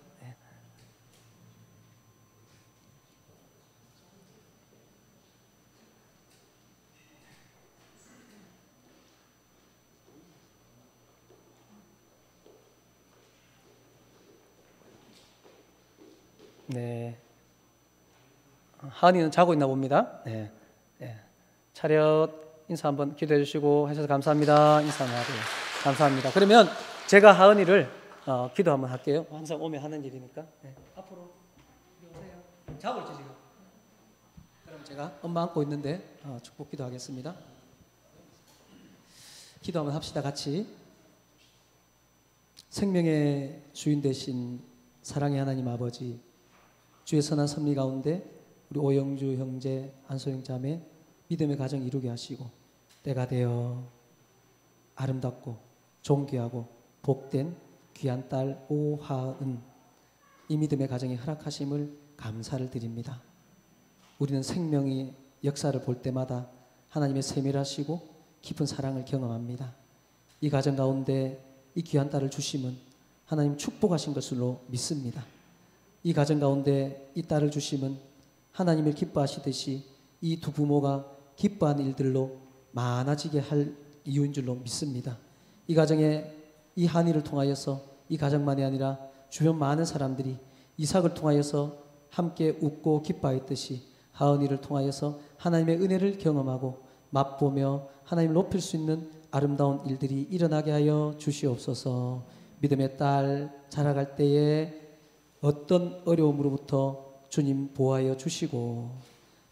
네. 하은이는 자고 있나 봅니다. 네. 네. 차렷 인사 한번 기도해 주시고 하셔서 감사합니다. 인사 한번 하고요. 감사합니다. 그러면 제가 하은이를 기도 한번 할게요. 항상 오면 하는 일이니까. 네. 앞으로 오세요. 자고 있지 지금. 그럼 제가 엄마 안고 있는데 축복 기도하겠습니다. 기도 한번 합시다 같이. 생명의 주인 되신 사랑의 하나님 아버지, 주의 선한 섭리 가운데 우리 오영주 형제, 안소영 자매 믿음의 가정 이루게 하시고 때가 되어 아름답고 존귀하고 복된 귀한 딸 오하은 이 믿음의 가정에 허락하심을 감사를 드립니다. 우리는 생명의 역사를 볼 때마다 하나님의 세밀하시고 깊은 사랑을 경험합니다. 이 가정 가운데 이 귀한 딸을 주심은 하나님 축복하신 것으로 믿습니다. 이 가정 가운데 이 딸을 주심은 하나님을 기뻐하시듯이 이 두 부모가 기뻐하는 일들로 많아지게 할 이유인 줄로 믿습니다. 이 가정에 이 한이를 통하여서 이 가정만이 아니라 주변 많은 사람들이 이삭을 통하여서 함께 웃고 기뻐했듯이 하은이를 통하여서 하나님의 은혜를 경험하고 맛보며 하나님을 높일 수 있는 아름다운 일들이 일어나게 하여 주시옵소서. 믿음의 딸 자라갈 때에 어떤 어려움으로부터 주님 보호하여 주시고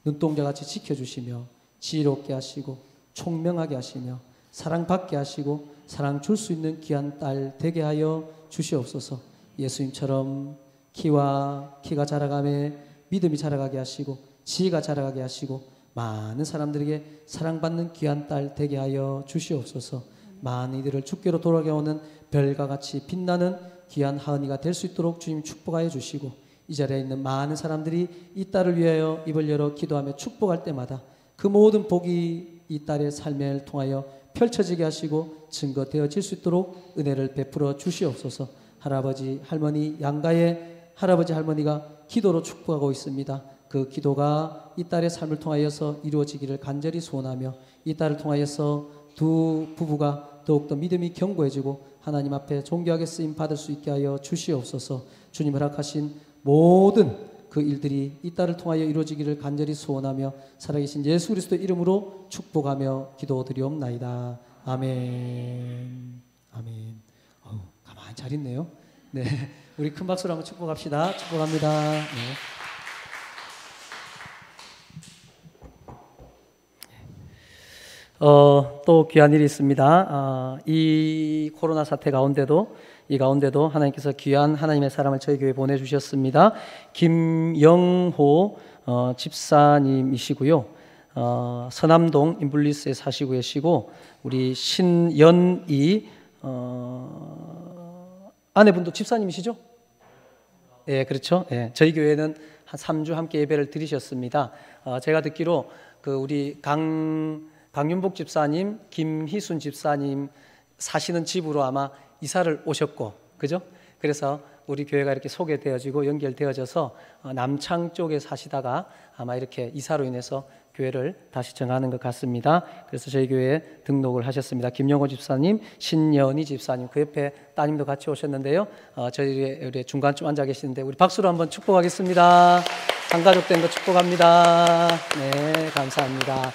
눈동자같이 지켜주시며 지혜롭게 하시고 총명하게 하시며 사랑받게 하시고 사랑 줄 수 있는 귀한 딸 되게 하여 주시옵소서. 예수님처럼 키가 자라가며 믿음이 자라가게 하시고 지혜가 자라가게 하시고 많은 사람들에게 사랑받는 귀한 딸 되게 하여 주시옵소서. 많은 이들을 주께로 돌아오는 별과 같이 빛나는 귀한 하은이가 될 수 있도록 주님 축복하여 주시고 이 자리에 있는 많은 사람들이 이 딸을 위하여 입을 열어 기도하며 축복할 때마다 그 모든 복이 이 딸의 삶을 통하여 펼쳐지게 하시고 증거되어질 수 있도록 은혜를 베풀어 주시옵소서. 할아버지 할머니 양가의 할아버지 할머니가 기도로 축복하고 있습니다. 그 기도가 이 딸의 삶을 통하여서 이루어지기를 간절히 소원하며 이 딸을 통하여서 두 부부가 더욱더 믿음이 견고해지고 하나님 앞에 존귀하게 쓰임 받을 수 있게 하여 주시옵소서. 주님 허락하신 모든 그 일들이 이 딸을 통하여 이루어지기를 간절히 소원하며 살아계신 예수 그리스도 이름으로 축복하며 기도드리옵나이다. 아멘. 아멘. 가만히 잘 있네요. 네, 우리 큰 박수로 한번 축복합시다. 축복합니다. 네. 또 귀한 일이 있습니다. 이 코로나 사태 가운데도 하나님께서 귀한 하나님의 사람을 저희 교회에 보내주셨습니다. 김영호 집사님이시고요. 서남동 인블리스에 사시고 계시고 우리 신연이 아내분도 집사님이시죠? 예, 그렇죠. 예, 저희 교회는 한 3주 함께 예배를 드리셨습니다. 제가 듣기로 그 우리 강윤복 집사님, 김희순 집사님 사시는 집으로 아마 이사를 오셨고, 그죠? 그래서 우리 교회가 이렇게 소개되어지고 연결되어져서 남창 쪽에 사시다가 아마 이렇게 이사로 인해서 교회를 다시 정하는 것 같습니다. 그래서 저희 교회에 등록을 하셨습니다. 김영호 집사님, 신연희 집사님, 그 옆에 따님도 같이 오셨는데요. 저희 중간쯤 앉아 계시는데 우리 박수로 한번 축복하겠습니다. 한 가족 된 거 축복합니다. 네, 감사합니다.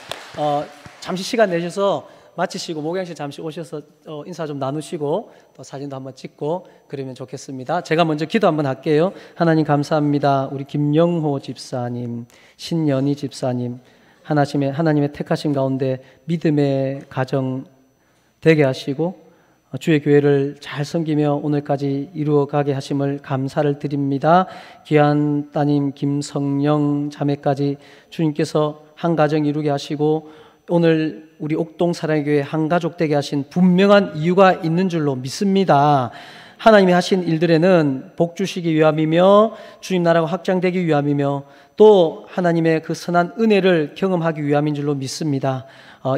잠시 시간 내셔서 마치시고 목양실 잠시 오셔서 인사 좀 나누시고 또 사진도 한번 찍고 그러면 좋겠습니다. 제가 먼저 기도 한번 할게요. 하나님 감사합니다. 우리 김영호 집사님, 신연희 집사님, 하나님의 택하심 가운데 믿음의 가정 되게 하시고 주의 교회를 잘 섬기며 오늘까지 이루어가게 하심을 감사를 드립니다. 귀한 따님 김성령 자매까지 주님께서 한 가정 이루게 하시고 오늘 우리 옥동 사랑의 교회 한 가족 되게 하신 분명한 이유가 있는 줄로 믿습니다. 하나님이 하신 일들에는 복 주시기 위함이며 주님 나라가 확장되기 위함이며 또 하나님의 그 선한 은혜를 경험하기 위함인 줄로 믿습니다.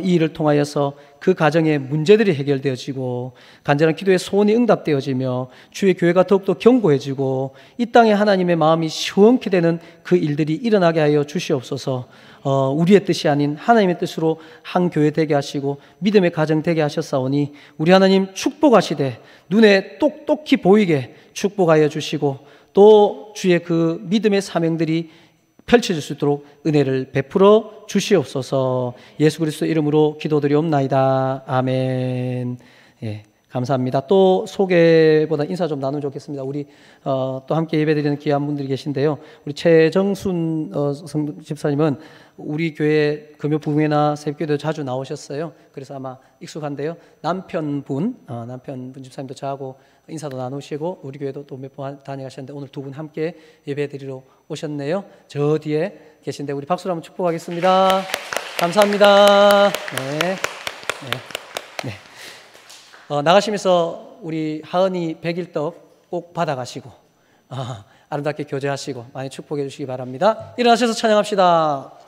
이 일을 통하여서 그 가정의 문제들이 해결되어지고 간절한 기도의 소원이 응답되어지며 주의 교회가 더욱더 견고해지고 이 땅에 하나님의 마음이 시원케 되는 그 일들이 일어나게 하여 주시옵소서. 우리의 뜻이 아닌 하나님의 뜻으로 한 교회 되게 하시고 믿음의 가정 되게 하셨사오니 우리 하나님 축복하시되 눈에 똑똑히 보이게 축복하여 주시고 또 주의 그 믿음의 사명들이 펼쳐질 수 있도록 은혜를 베풀어 주시옵소서. 예수 그리스도 이름으로 기도드리옵나이다. 아멘. 예, 감사합니다. 또 소개보다 인사 좀 나누면 좋겠습니다. 우리 또 함께 예배드리는 귀한 분들이 계신데요. 우리 최정순 집사님은 우리 교회 금요 부흥회나 새벽기도 자주 나오셨어요. 그래서 아마 익숙한데요. 남편분 집사님도 저하고 인사도 나누시고 우리 교회도 또 몇 번 다녀가셨는데 오늘 두 분 함께 예배드리러 오셨네요. 저 뒤에 계신데 우리 박수로 한번 축복하겠습니다. 감사합니다. 네. 나가시면서 우리 하은이 백일떡 꼭 받아가시고 아름답게 교제하시고 많이 축복해 주시기 바랍니다. 일어나셔서 찬양합시다.